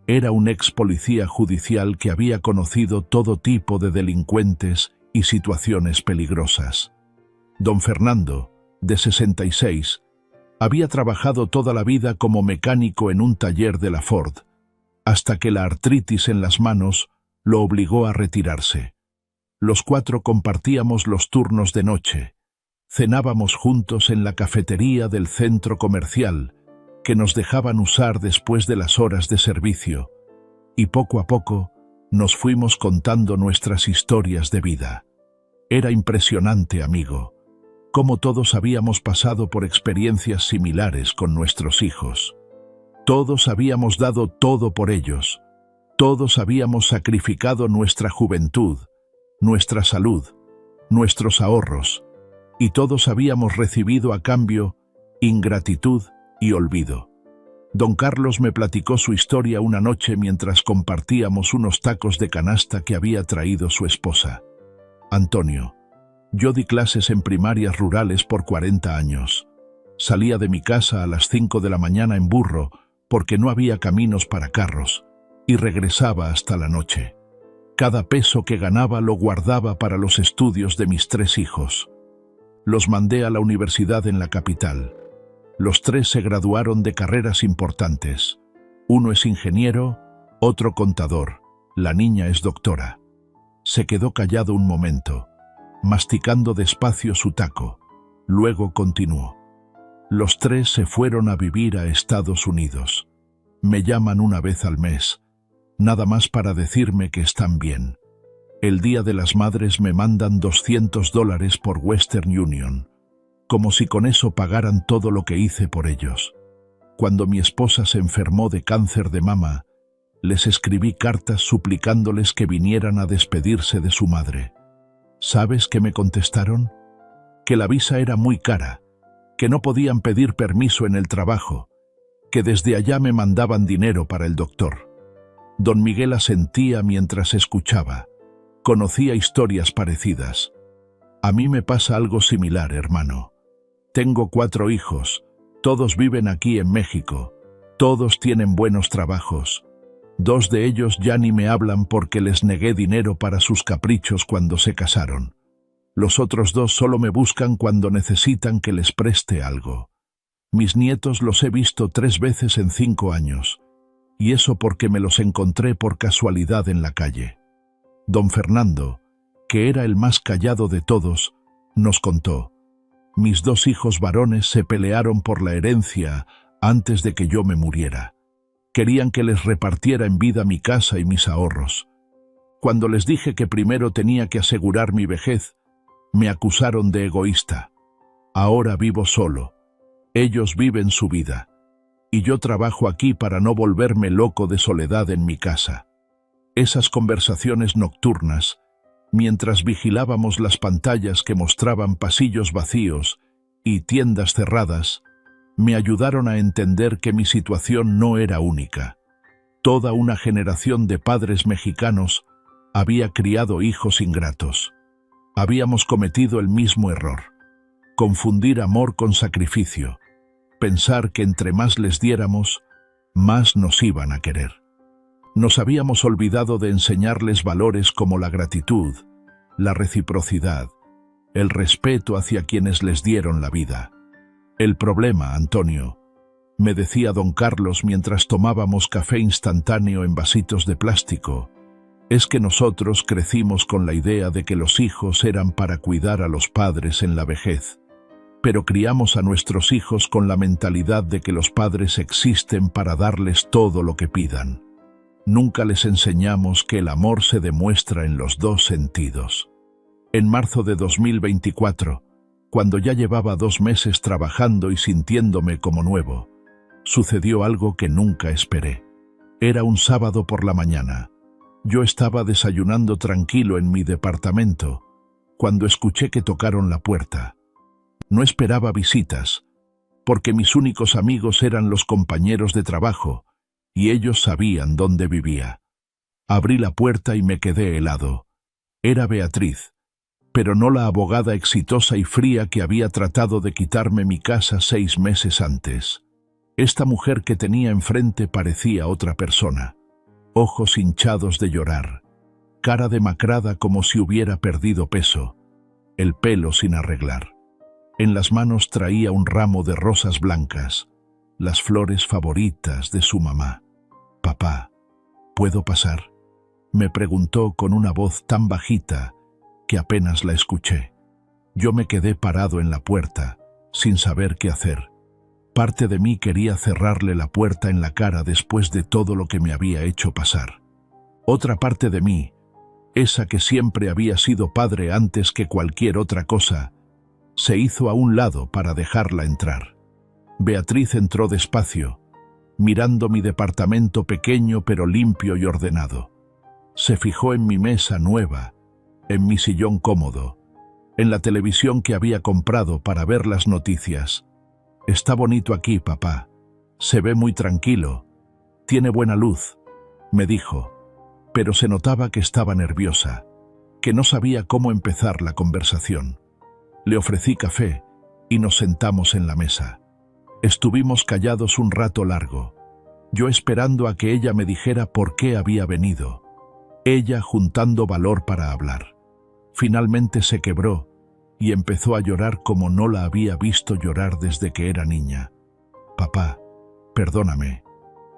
era un ex policía judicial que había conocido todo tipo de delincuentes y situaciones peligrosas. Don Fernando, de 66, había trabajado toda la vida como mecánico en un taller de la Ford, hasta que la artritis en las manos lo obligó a retirarse. Los 4 compartíamos los turnos de noche. Cenábamos juntos en la cafetería del centro comercial, que nos dejaban usar después de las horas de servicio, y poco a poco nos fuimos contando nuestras historias de vida. Era impresionante, amigo, cómo todos habíamos pasado por experiencias similares con nuestros hijos. Todos habíamos dado todo por ellos. Todos habíamos sacrificado nuestra juventud, nuestra salud, nuestros ahorros, y todos habíamos recibido a cambio ingratitud y olvido. Don Carlos me platicó su historia una noche mientras compartíamos unos tacos de canasta que había traído su esposa. Antonio, yo di clases en primarias rurales por 40 años. Salía de mi casa a las 5 de la mañana en burro porque no había caminos para carros, y regresaba hasta la noche. Cada peso que ganaba lo guardaba para los estudios de mis 3 hijos. Los mandé a la universidad en la capital. Los 3 se graduaron de carreras importantes. Uno es ingeniero, otro contador, la niña es doctora. Se quedó callado un momento, masticando despacio su taco. Luego continuó. Los 3 se fueron a vivir a Estados Unidos. Me llaman una vez al mes, nada más para decirme que están bien. El Día de las Madres me mandan $200 por Western Union, como si con eso pagaran todo lo que hice por ellos. Cuando mi esposa se enfermó de cáncer de mama, les escribí cartas suplicándoles que vinieran a despedirse de su madre. ¿Sabes qué me contestaron? Que la visa era muy cara, que no podían pedir permiso en el trabajo, que desde allá me mandaban dinero para el doctor. Don Miguel asentía mientras escuchaba. Conocía historias parecidas. A mí me pasa algo similar, hermano. Tengo 4 hijos, todos viven aquí en México, todos tienen buenos trabajos. 2 de ellos ya ni me hablan porque les negué dinero para sus caprichos cuando se casaron. Los otros 2 solo me buscan cuando necesitan que les preste algo. Mis nietos los he visto 3 veces en 5 años. Y eso porque me los encontré por casualidad en la calle. Don Fernando, que era el más callado de todos, nos contó: mis 2 hijos varones se pelearon por la herencia antes de que yo me muriera. Querían que les repartiera en vida mi casa y mis ahorros. Cuando les dije que primero tenía que asegurar mi vejez, me acusaron de egoísta. Ahora vivo solo. Ellos viven su vida. Y yo trabajo aquí para no volverme loco de soledad en mi casa. Esas conversaciones nocturnas, mientras vigilábamos las pantallas que mostraban pasillos vacíos y tiendas cerradas, me ayudaron a entender que mi situación no era única. Toda una generación de padres mexicanos había criado hijos ingratos. Habíamos cometido el mismo error: confundir amor con sacrificio. Pensar que entre más les diéramos, más nos iban a querer. Nos habíamos olvidado de enseñarles valores como la gratitud, la reciprocidad el respeto hacia quienes les dieron la vida. El problema, Antonio, me decía don Carlos mientras tomábamos café instantáneo en vasitos de plástico, es que nosotros crecimos con la idea de que los hijos eran para cuidar a los padres en la vejez, pero criamos a nuestros hijos con la mentalidad de que los padres existen para darles todo lo que pidan. Nunca les enseñamos que el amor se demuestra en los dos sentidos. En marzo de 2024, cuando ya llevaba 2 meses trabajando y sintiéndome como nuevo, sucedió algo que nunca esperé. Era un sábado por la mañana. Yo estaba desayunando tranquilo en mi departamento, cuando escuché que tocaron la puerta. No esperaba visitas, porque mis únicos amigos eran los compañeros de trabajo, y ellos sabían dónde vivía. Abrí la puerta y me quedé helado. Era Beatriz, pero no la abogada exitosa y fría que había tratado de quitarme mi casa 6 meses antes. Esta mujer que tenía enfrente parecía otra persona. Ojos hinchados de llorar, cara demacrada como si hubiera perdido peso, el pelo sin arreglar. En las manos traía un ramo de rosas blancas, las flores favoritas de su mamá. «Papá, ¿puedo pasar?», me preguntó con una voz tan bajita que apenas la escuché. Yo me quedé parado en la puerta, sin saber qué hacer. Parte de mí quería cerrarle la puerta en la cara después de todo lo que me había hecho pasar. Otra parte de mí, esa que siempre había sido padre antes que cualquier otra cosa, se hizo a un lado para dejarla entrar. Beatriz entró despacio, mirando mi departamento pequeño pero limpio y ordenado. Se fijó en mi mesa nueva, en mi sillón cómodo, en la televisión que había comprado para ver las noticias. «Está bonito aquí, papá. Se ve muy tranquilo. Tiene buena luz», me dijo, pero se notaba que estaba nerviosa, que no sabía cómo empezar la conversación. Le ofrecí café y nos sentamos en la mesa. Estuvimos callados un rato largo, yo esperando a que ella me dijera por qué había venido, ella juntando valor para hablar. Finalmente se quebró y empezó a llorar como no la había visto llorar desde que era niña. «Papá, perdóname.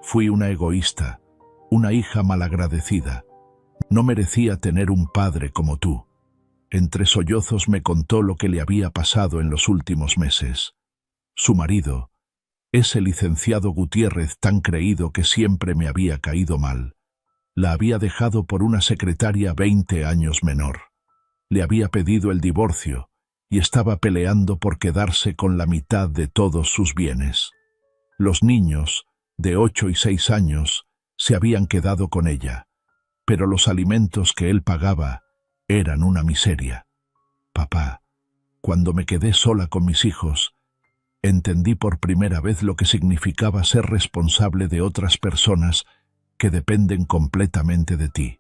Fui una egoísta, una hija malagradecida. No merecía tener un padre como tú». Entre sollozos me contó lo que le había pasado en los últimos meses. Su marido, ese licenciado Gutiérrez tan creído que siempre me había caído mal, la había dejado por una secretaria 20 años menor. Le había pedido el divorcio y estaba peleando por quedarse con la mitad de todos sus bienes. Los niños, de 8 y 6 años, se habían quedado con ella, pero los alimentos que él pagaba eran una miseria. «Papá, cuando me quedé sola con mis hijos, entendí por primera vez lo que significaba ser responsable de otras personas que dependen completamente de ti.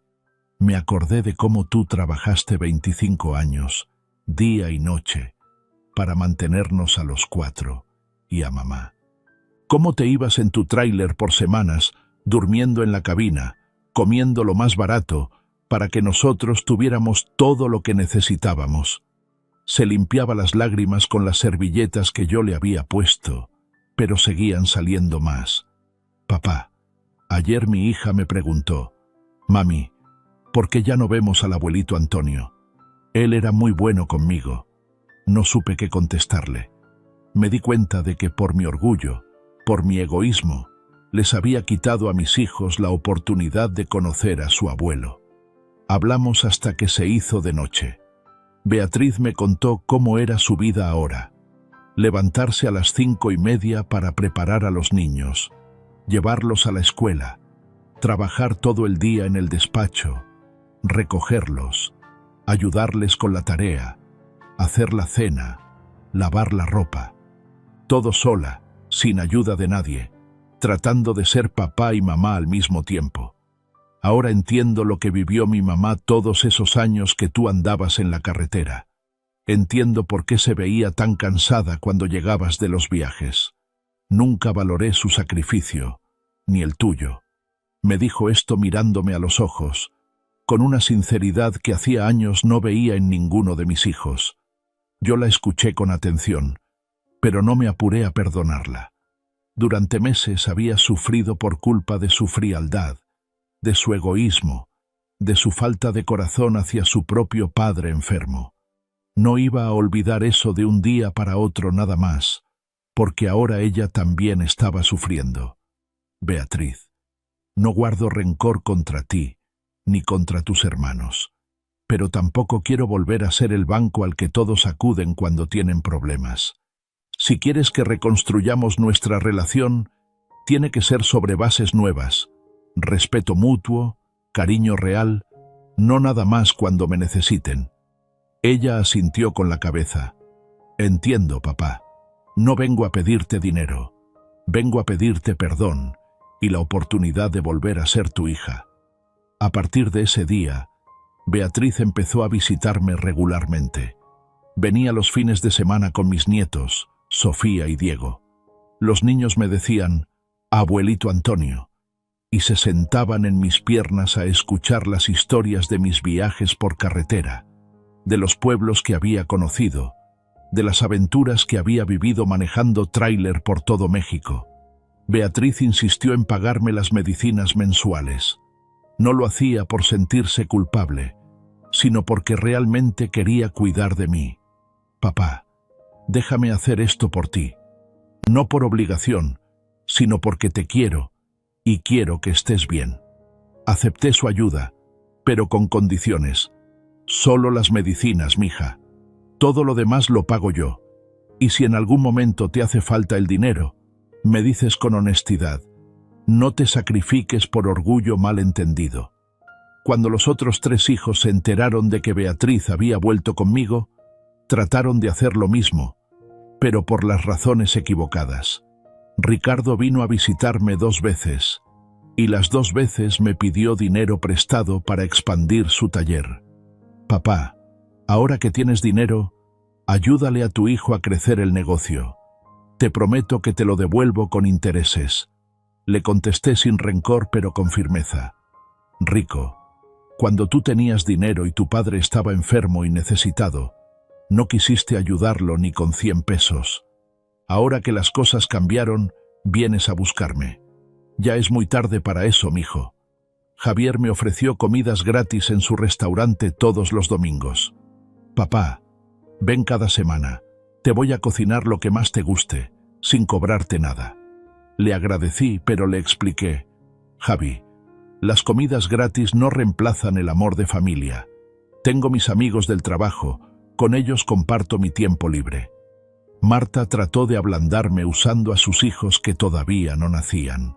Me acordé de cómo tú trabajaste 25 años, día y noche, para mantenernos a los 4 y a mamá. Cómo te ibas en tu tráiler por semanas, durmiendo en la cabina, comiendo lo más barato, para que nosotros tuviéramos todo lo que necesitábamos. Se limpiaba las lágrimas con las servilletas que yo le había puesto, pero seguían saliendo más. Papá, ayer mi hija me preguntó, «Mami, ¿por qué ya no vemos al abuelito Antonio? Él era muy bueno conmigo». No supe qué contestarle. Me di cuenta de que por mi orgullo, por mi egoísmo, les había quitado a mis hijos la oportunidad de conocer a su abuelo. Hablamos hasta que se hizo de noche. Beatriz me contó cómo era su vida ahora. Levantarse a las 5:30 para preparar a los niños, llevarlos a la escuela, trabajar todo el día en el despacho, recogerlos, ayudarles con la tarea, hacer la cena, lavar la ropa. Todo sola, sin ayuda de nadie, tratando de ser papá y mamá al mismo tiempo. Ahora entiendo lo que vivió mi mamá todos esos años que tú andabas en la carretera. Entiendo por qué se veía tan cansada cuando llegabas de los viajes. Nunca valoré su sacrificio, ni el tuyo. Me dijo esto mirándome a los ojos, con una sinceridad que hacía años no veía en ninguno de mis hijos. Yo la escuché con atención, pero no me apuré a perdonarla. Durante meses había sufrido por culpa de su frialdad, de su egoísmo, de su falta de corazón hacia su propio padre enfermo. No iba a olvidar eso de un día para otro nada más, porque ahora ella también estaba sufriendo. Beatriz, no guardo rencor contra ti, ni contra tus hermanos, pero tampoco quiero volver a ser el banco al que todos acuden cuando tienen problemas. Si quieres que reconstruyamos nuestra relación, tiene que ser sobre bases nuevas, respeto mutuo, cariño real, no nada más cuando me necesiten. Ella asintió con la cabeza. Entiendo, papá. No vengo a pedirte dinero. Vengo a pedirte perdón y la oportunidad de volver a ser tu hija. A partir de ese día, Beatriz empezó a visitarme regularmente. Venía los fines de semana con mis nietos, Sofía y Diego. Los niños me decían, «Abuelito Antonio», y se sentaban en mis piernas a escuchar las historias de mis viajes por carretera, de los pueblos que había conocido, de las aventuras que había vivido manejando tráiler por todo México. Beatriz insistió en pagarme las medicinas mensuales. No lo hacía por sentirse culpable, sino porque realmente quería cuidar de mí. «Papá, déjame hacer esto por ti. No por obligación, sino porque te quiero y quiero que estés bien». Acepté su ayuda, pero con condiciones. «Solo las medicinas, mija. Todo lo demás lo pago yo. Y si en algún momento te hace falta el dinero, me dices con honestidad. No te sacrifiques por orgullo malentendido». Cuando los otros 3 hijos se enteraron de que Beatriz había vuelto conmigo, trataron de hacer lo mismo, pero por las razones equivocadas. Ricardo vino a visitarme 2 veces, y las 2 veces me pidió dinero prestado para expandir su taller. «Papá, ahora que tienes dinero, ayúdale a tu hijo a crecer el negocio. Te prometo que te lo devuelvo con intereses». Le contesté sin rencor pero con firmeza. «Rico, cuando tú tenías dinero y tu padre estaba enfermo y necesitado, no quisiste ayudarlo ni con 100 pesos. Ahora que las cosas cambiaron, vienes a buscarme. Ya es muy tarde para eso, mijo. Javier me ofreció comidas gratis en su restaurante todos los domingos. Papá, ven cada semana. Te voy a cocinar lo que más te guste, sin cobrarte nada». Le agradecí, pero le expliqué. «Javi, las comidas gratis no reemplazan el amor de familia. Tengo mis amigos del trabajo, con ellos comparto mi tiempo libre». Marta trató de ablandarme usando a sus hijos que todavía no nacían.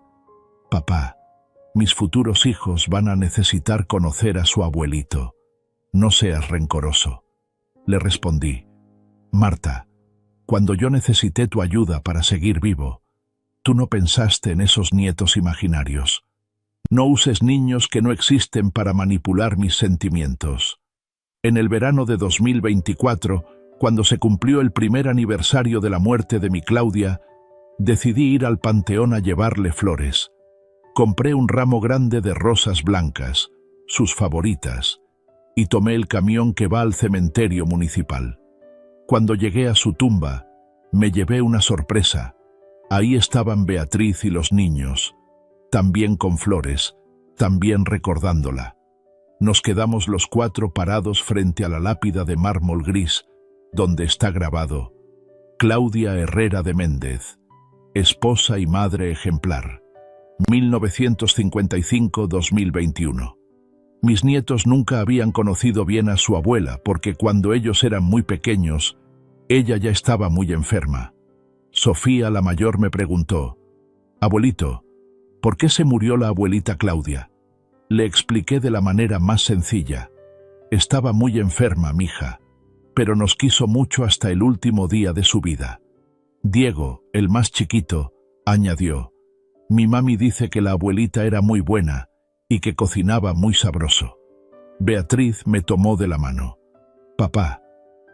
«Papá, mis futuros hijos van a necesitar conocer a su abuelito. No seas rencoroso». Le respondí. «Marta, cuando yo necesité tu ayuda para seguir vivo, tú no pensaste en esos nietos imaginarios. No uses niños que no existen para manipular mis sentimientos». En el verano de 2024, cuando se cumplió el primer aniversario de la muerte de mi Claudia, decidí ir al panteón a llevarle flores. Compré un ramo grande de rosas blancas, sus favoritas, y tomé el camión que va al cementerio municipal. Cuando llegué a su tumba, me llevé una sorpresa. Ahí estaban Beatriz y los niños, también con flores, también recordándola. Nos quedamos los 4 parados frente a la lápida de mármol gris, donde está grabado: Claudia Herrera de Méndez, esposa y madre ejemplar, 1955-2021. Mis nietos nunca habían conocido bien a su abuela porque cuando ellos eran muy pequeños, ella ya estaba muy enferma. Sofía, la mayor, me preguntó: «Abuelito, ¿por qué se murió la abuelita Claudia?». Le expliqué de la manera más sencilla. «Estaba muy enferma, mija, pero nos quiso mucho hasta el último día de su vida». Diego, el más chiquito, añadió: «Mi mami dice que la abuelita era muy buena y que cocinaba muy sabroso». Beatriz me tomó de la mano. «Papá,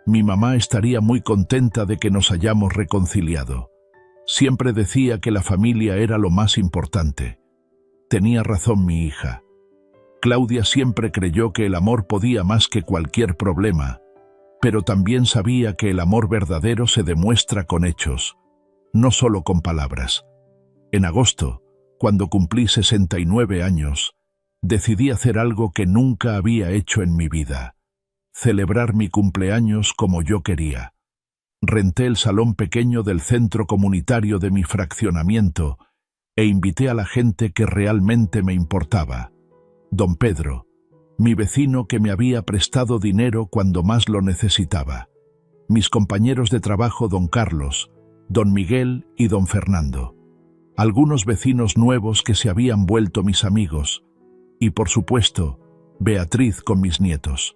mi mamá estaría muy contenta de que nos hayamos reconciliado. Siempre decía que la familia era lo más importante». Tenía razón mi hija. Claudia siempre creyó que el amor podía más que cualquier problema, pero también sabía que el amor verdadero se demuestra con hechos, no solo con palabras. En agosto, cuando cumplí 69 años, decidí hacer algo que nunca había hecho en mi vida: celebrar mi cumpleaños como yo quería. Renté el salón pequeño del centro comunitario de mi fraccionamiento e invité a la gente que realmente me importaba. Don Pedro, mi vecino que me había prestado dinero cuando más lo necesitaba. Mis compañeros de trabajo don Carlos, don Miguel y don Fernando. Algunos vecinos nuevos que se habían vuelto mis amigos. Y por supuesto, Beatriz con mis nietos.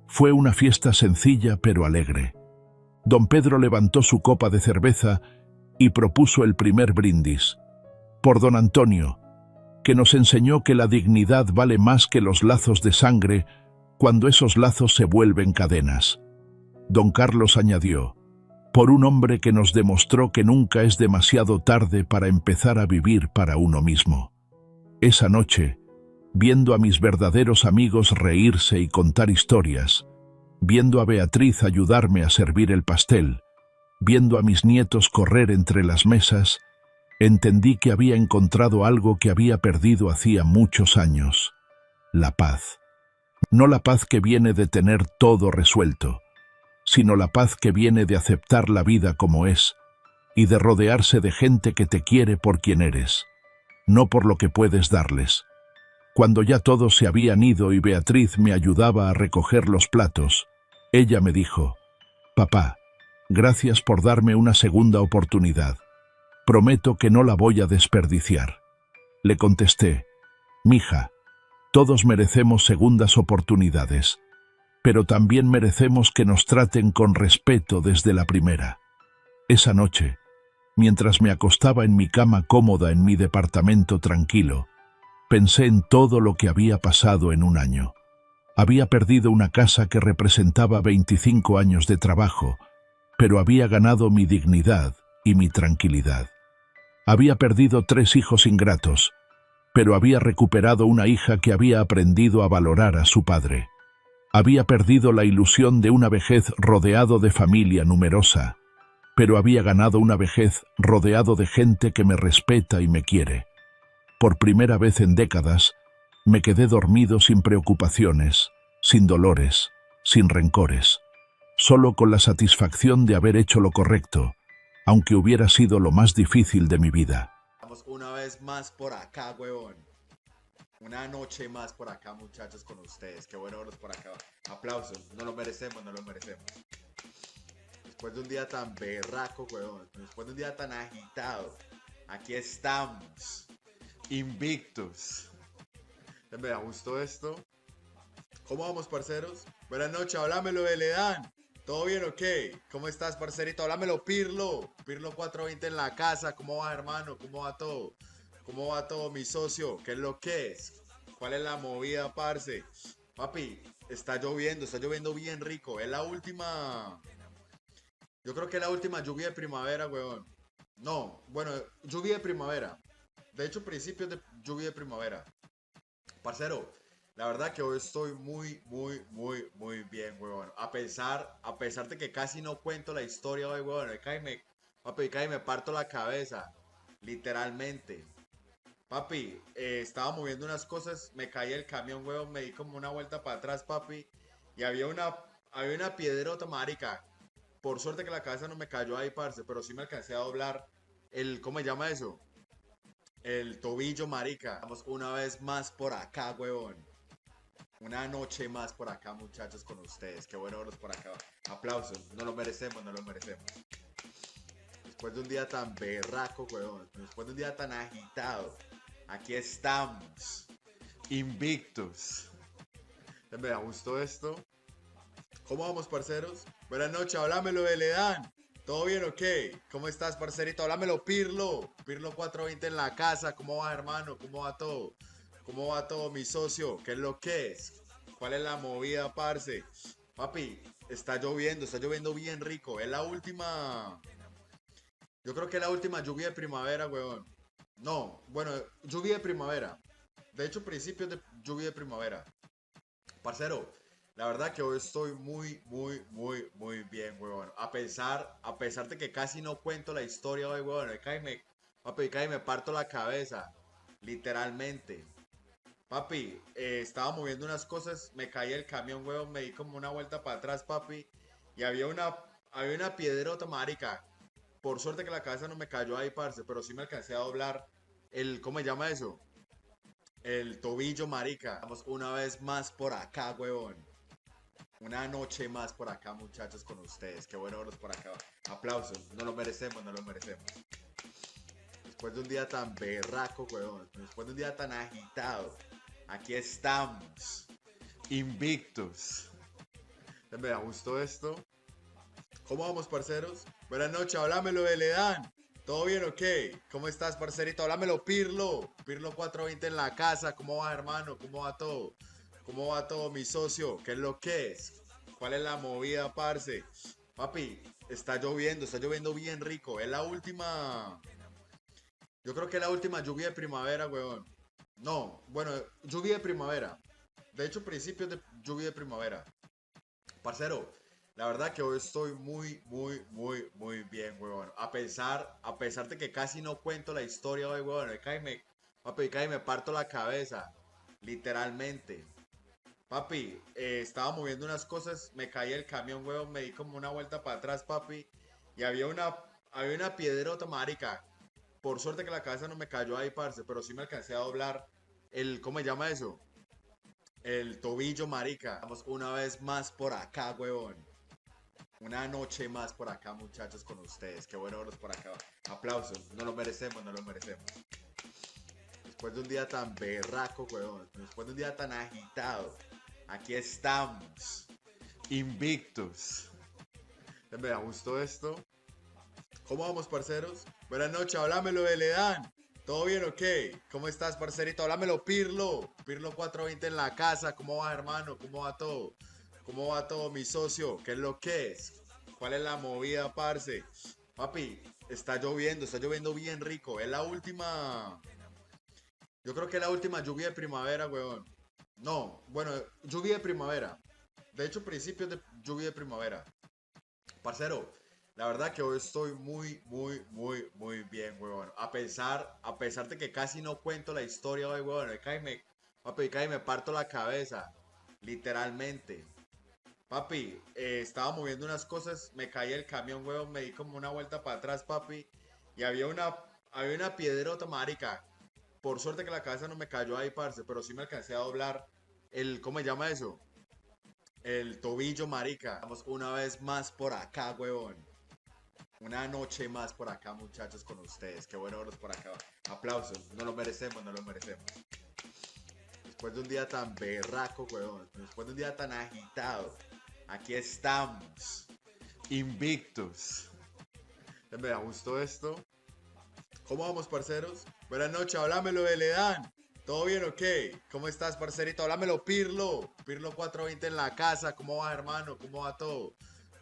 Fue una fiesta sencilla pero alegre. Don Pedro levantó su copa de cerveza y propuso el primer brindis. Por don Antonio, que nos enseñó que la dignidad vale más que los lazos de sangre cuando esos lazos se vuelven cadenas. Don Carlos añadió: por un hombre que nos demostró que nunca es demasiado tarde para empezar a vivir para uno mismo. Esa noche, viendo a mis verdaderos amigos reírse y contar historias, viendo a Beatriz ayudarme a servir el pastel, viendo a mis nietos correr entre las mesas, entendí que había encontrado algo que había perdido hacía muchos años: la paz. No la paz que viene de tener todo resuelto, sino la paz que viene de aceptar la vida como es y de rodearse de gente que te quiere por quien eres, no por lo que puedes darles. Cuando ya todos se habían ido y Beatriz me ayudaba a recoger los platos, ella me dijo: papá, gracias por darme una segunda oportunidad. Prometo que no la voy a desperdiciar. Le contesté: mija, todos merecemos segundas oportunidades, pero también merecemos que nos traten con respeto desde la primera. Esa noche, mientras me acostaba en mi cama cómoda en mi departamento tranquilo, pensé en todo lo que había pasado en un año. Había perdido una casa que representaba 25 años de trabajo, pero había ganado mi dignidad y mi tranquilidad. Había perdido 3 hijos ingratos, pero había recuperado una hija que había aprendido a valorar a su padre. Había perdido la ilusión de una vejez rodeado de familia numerosa, pero había ganado una vejez rodeado de gente que me respeta y me quiere. Por primera vez en décadas, me quedé dormido sin preocupaciones, sin dolores, sin rencores, solo con la satisfacción de haber hecho lo correcto, aunque hubiera sido lo más difícil de mi vida. Vamos una vez más por acá, huevón. Una noche más por acá, muchachos, con ustedes. Qué bueno verlos por acá. Aplausos. No lo merecemos, no lo merecemos. Después de un día tan berraco, huevón. Después de un día tan agitado. Aquí estamos. Invictos. Me gustó esto. ¿Cómo vamos, parceros? Buenas noches, háblamelo de Ledán. ¿Todo bien o qué? ¿Cómo estás, parcerito? Háblamelo, Pirlo. Pirlo 420 en la casa. ¿Cómo va, hermano? ¿Cómo va todo? ¿Cómo va todo, mi socio? ¿Qué es lo que es? ¿Cuál es la movida, parce? Papi, está lloviendo bien rico. Es la última... Yo creo que es la última lluvia de primavera, weón. No, bueno, lluvia de primavera. De hecho, principios de lluvia de primavera. Parcero, la verdad que hoy estoy muy bien, weón. A pesar de que casi no cuento la historia hoy, weón. Papi, casi me parto la cabeza. Literalmente. Papi, estaba moviendo unas cosas, me caí el camión, weón, me di como una vuelta para atrás, papi, y había una piedrota, marica. Por suerte que la cabeza no me cayó ahí, parce, pero sí me alcancé a doblar ¿cómo se llama eso? El tobillo, marica. Vamos una vez más por acá, weón. Una noche más por acá, muchachos, con ustedes. Qué bueno verlos por acá. Aplausos, no lo merecemos, no lo merecemos. Después de un día tan berraco, weón. Después de un día tan agitado. Aquí estamos, invictos. Me gustó esto. ¿Cómo vamos, parceros? Buenas noches, háblamelo de Ledán. ¿Todo bien o qué? ¿Cómo estás, parcerito? Háblamelo, Pirlo. Pirlo 420 en la casa. ¿Cómo va, hermano? ¿Cómo va todo? ¿Cómo va todo, mi socio? ¿Qué es lo que es? ¿Cuál es la movida, parce? Papi, está lloviendo bien rico. Es la última... Yo creo que es la última lluvia de primavera, weón. No, bueno, lluvia de primavera. De hecho, principios de lluvia de primavera. Parcero, La verdad que hoy estoy muy bien, huevón. A pesar de que casi no cuento la historia hoy, huevón. Papi, casi me parto la cabeza. Literalmente. Papi, estaba moviendo unas cosas, me caí el camión, huevón, me di como una vuelta para atrás, papi. Y había una piedrota, marica. Por suerte que la cabeza no me cayó ahí, parce, pero sí me alcancé a doblar ¿cómo se llama eso? El tobillo, marica. Vamos una vez más por acá, huevón. Una noche más por acá, muchachos, con ustedes. Qué bueno verlos por acá. Aplausos. No lo merecemos, no lo merecemos. Después de un día tan berraco, huevón. Después de un día tan agitado. Aquí estamos. Invictus. Me gustó esto. ¿Cómo vamos, parceros? Buenas noches, háblamelo de Ledán. ¿Todo bien o qué? ¿Cómo estás, parcerito? Háblamelo, Pirlo. Pirlo 420 en la casa. ¿Cómo va, hermano? ¿Cómo va todo? ¿Cómo va todo, mi socio? ¿Qué es lo que es? ¿Cuál es la movida, parce? Papi, está lloviendo bien rico. Es la última. Yo creo que es la última lluvia de primavera, weón. No, bueno, lluvia de primavera. De hecho, principios de lluvia de primavera. Parcero, la verdad que hoy estoy muy bien, weón. A pesar de que casi no cuento la historia hoy, weón. Papi, casi me parto la cabeza. Literalmente. Papi, estaba moviendo unas cosas, me caí el camión, weón, me di como una vuelta para atrás, papi. Y había una piedrota, marica. Por suerte que la cabeza no me cayó ahí, parce, pero sí me alcancé a doblar ¿cómo se llama eso? El tobillo, marica. Vamos una vez más por acá, huevón. Una noche más por acá, muchachos, con ustedes. Qué bueno verlos por acá. Aplausos. No lo merecemos, no lo merecemos. Después de un día tan berraco, huevón. Después de un día tan agitado. Aquí estamos. Invictus. Me gustó esto. ¿Cómo vamos, parceros? Buenas noches, háblamelo de Ledán. ¿Todo bien o qué? ¿Cómo estás, parcerito? Háblamelo, Pirlo. Pirlo 420 en la casa. ¿Cómo va, hermano? ¿Cómo va todo? ¿Cómo va todo, mi socio? ¿Qué es lo que es? ¿Cuál es la movida, parce? Papi, está lloviendo bien rico. Es la última. Yo creo que es la última lluvia de primavera, weón. No, bueno, lluvia de primavera. De hecho, principios de lluvia de primavera. Parcero, la verdad que hoy estoy muy bien, huevón. A pesar de que casi no cuento la historia hoy, huevón. Papi, casi me parto la cabeza. Literalmente. Papi, estaba moviendo unas cosas, me caí el camión, huevón, me di como una vuelta para atrás, papi. Y había una piedrota, marica. Por suerte que la cabeza no me cayó ahí, parce, pero sí me alcancé a doblar ¿cómo se llama eso? El tobillo, marica. Vamos una vez más por acá, huevón. Una noche más por acá, muchachos, con ustedes. Qué bueno verlos por acá. Aplausos. No lo merecemos, no lo merecemos. Después de un día tan berraco, huevón. Después de un día tan agitado. Aquí estamos. Invictus. Me gustó esto. ¿Cómo vamos, parceros? Buenas noches, háblamelo de Ledán. ¿Todo bien o qué? ¿Cómo estás, parcerito? Háblamelo, Pirlo. Pirlo 420 en la casa. ¿Cómo va, hermano? ¿Cómo va todo?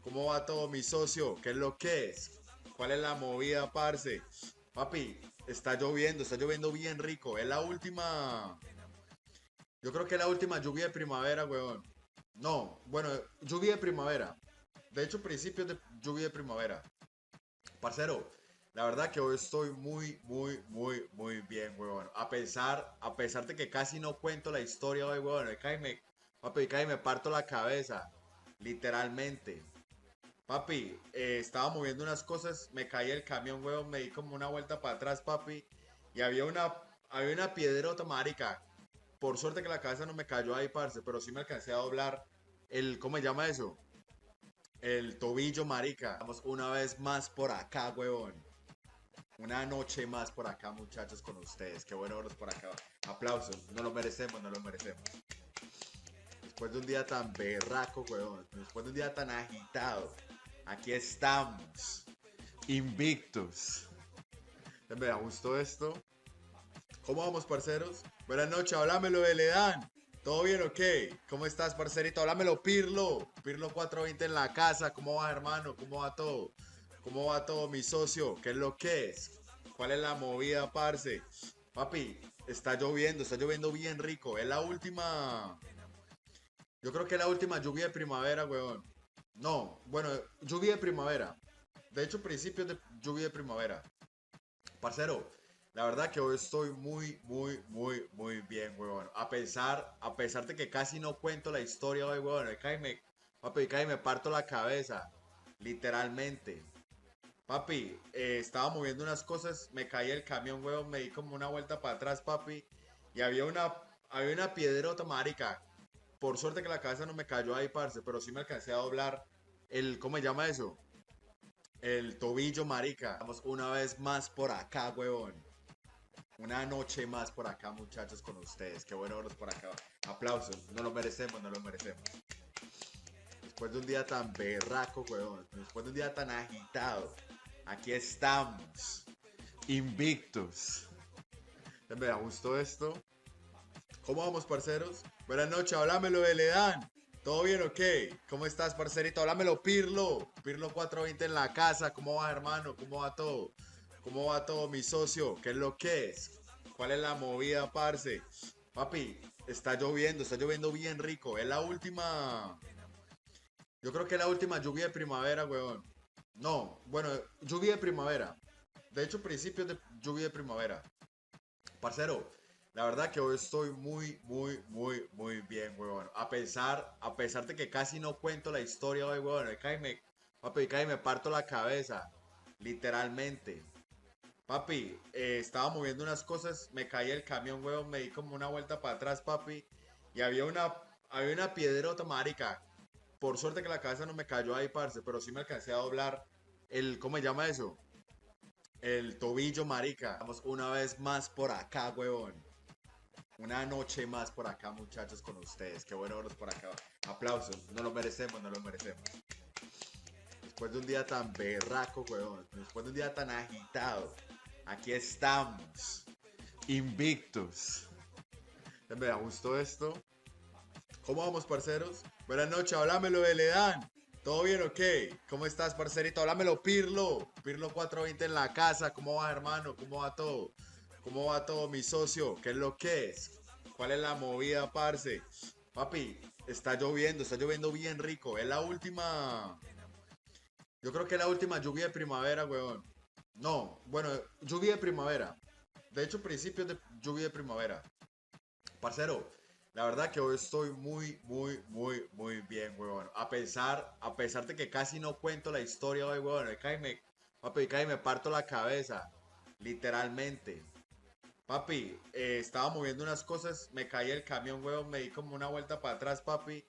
¿Cómo va todo, mi socio? ¿Qué es lo que es? ¿Cuál es la movida, parce? Papi, está lloviendo bien rico. Es la última. Yo creo que es la última lluvia de primavera, weón. No, bueno, lluvia de primavera. De hecho, principios de lluvia de primavera. Parcero, la verdad que hoy estoy muy bien, weón. A pesar de que casi no cuento la historia hoy, weón. Papi, casi me parto la cabeza. Literalmente. Papi, estaba moviendo unas cosas, me caí el camión, weón, me di como una vuelta para atrás, papi. Y había una piedrota, marica. Por suerte que la cabeza no me cayó ahí, parce, pero sí me alcancé a doblar ¿cómo se llama eso? El tobillo, marica. Vamos una vez más por acá, huevón. Una noche más por acá, muchachos, con ustedes. Qué bueno verlos por acá. Aplausos. No lo merecemos, no lo merecemos. Después de un día tan berraco, huevón. Después de un día tan agitado. Aquí estamos. Invictus. Me gustó esto. ¿Cómo vamos, parceros? Buenas noches, háblamelo de Ledán. ¿Todo bien o qué? ¿Cómo estás, parcerito? Háblamelo, Pirlo. Pirlo 420 en la casa. ¿Cómo va, hermano? ¿Cómo va todo? ¿Cómo va todo, mi socio? ¿Qué es lo que es? ¿Cuál es la movida, parce? Papi, está lloviendo bien rico. Es la última. Yo creo que la última lluvia de primavera, weón. No, bueno, lluvia de primavera. De hecho, principios de lluvia de primavera. Parcero, la verdad que hoy estoy muy bien, weón. A pesar de que casi no cuento la historia hoy, weón. Papi, cae me parto la cabeza. Literalmente. Papi, estaba moviendo unas cosas, me caí el camión, weón, me di como una vuelta para atrás, papi. Y había una piedrota, marica. Por suerte que la cabeza no me cayó ahí, parce, pero sí me alcancé a doblar ¿cómo se llama eso? El tobillo, marica. Estamos una vez más por acá, huevón. Una noche más por acá, muchachos, con ustedes. Qué bueno verlos por acá. Aplausos. No lo merecemos, no lo merecemos. Después de un día tan berraco, huevón. Después de un día tan agitado. Aquí estamos. Invictos. Me gustó esto. ¿Cómo vamos, parceros? Buenas noches, háblamelo de Ledán. ¿Todo bien o qué? ¿Cómo estás, parcerito? Háblamelo, Pirlo. Pirlo 420 en la casa. ¿Cómo va, hermano? ¿Cómo va todo? ¿Cómo va todo, mi socio? ¿Qué es lo que es? ¿Cuál es la movida, parce? Papi, está lloviendo bien rico. Es la última. Yo creo que es la última lluvia de primavera, weón. No, bueno, lluvia de primavera. De hecho, principios de lluvia de primavera. Parcero, la verdad que hoy estoy muy bien, weón. A pesar de que casi no cuento la historia hoy, weón. Papi, cae me parto la cabeza. Literalmente. Papi, estaba moviendo unas cosas, me caí el camión, weón, me di como una vuelta para atrás, papi. Y había una piedrota, marica. Por suerte que la cabeza no me cayó ahí, parce, pero sí me alcancé a doblar ¿cómo se llama eso? El tobillo, marica. Estamos una vez más por acá, huevón. Una noche más por acá, muchachos, con ustedes. Qué bueno verlos por acá. Aplausos. No lo merecemos, no lo merecemos. Después de un día tan berraco, huevón. Después de un día tan agitado. Aquí estamos. Invictos. Me gustó esto. ¿Cómo vamos, parceros? Buenas noches, háblamelo de Ledán. ¿Todo bien o qué? ¿Cómo estás, parcerito? Háblamelo, Pirlo. Pirlo 420 en la casa. ¿Cómo va, hermano? ¿Cómo va todo? ¿Cómo va todo, mi socio? ¿Qué es lo que es? ¿Cuál es la movida, parce? Papi, está lloviendo bien rico. Es la última. Yo creo que es la última lluvia de primavera, weón. No, bueno, lluvia de primavera. De hecho, principios de lluvia de primavera. Parcero, la verdad que hoy estoy muy bien, weón. A pesar de que casi no cuento la historia hoy, weón. Papi, cae me parto la cabeza. Literalmente. Papi, estaba moviendo unas cosas, me caí el camión, weón, me di como una vuelta para atrás, papi.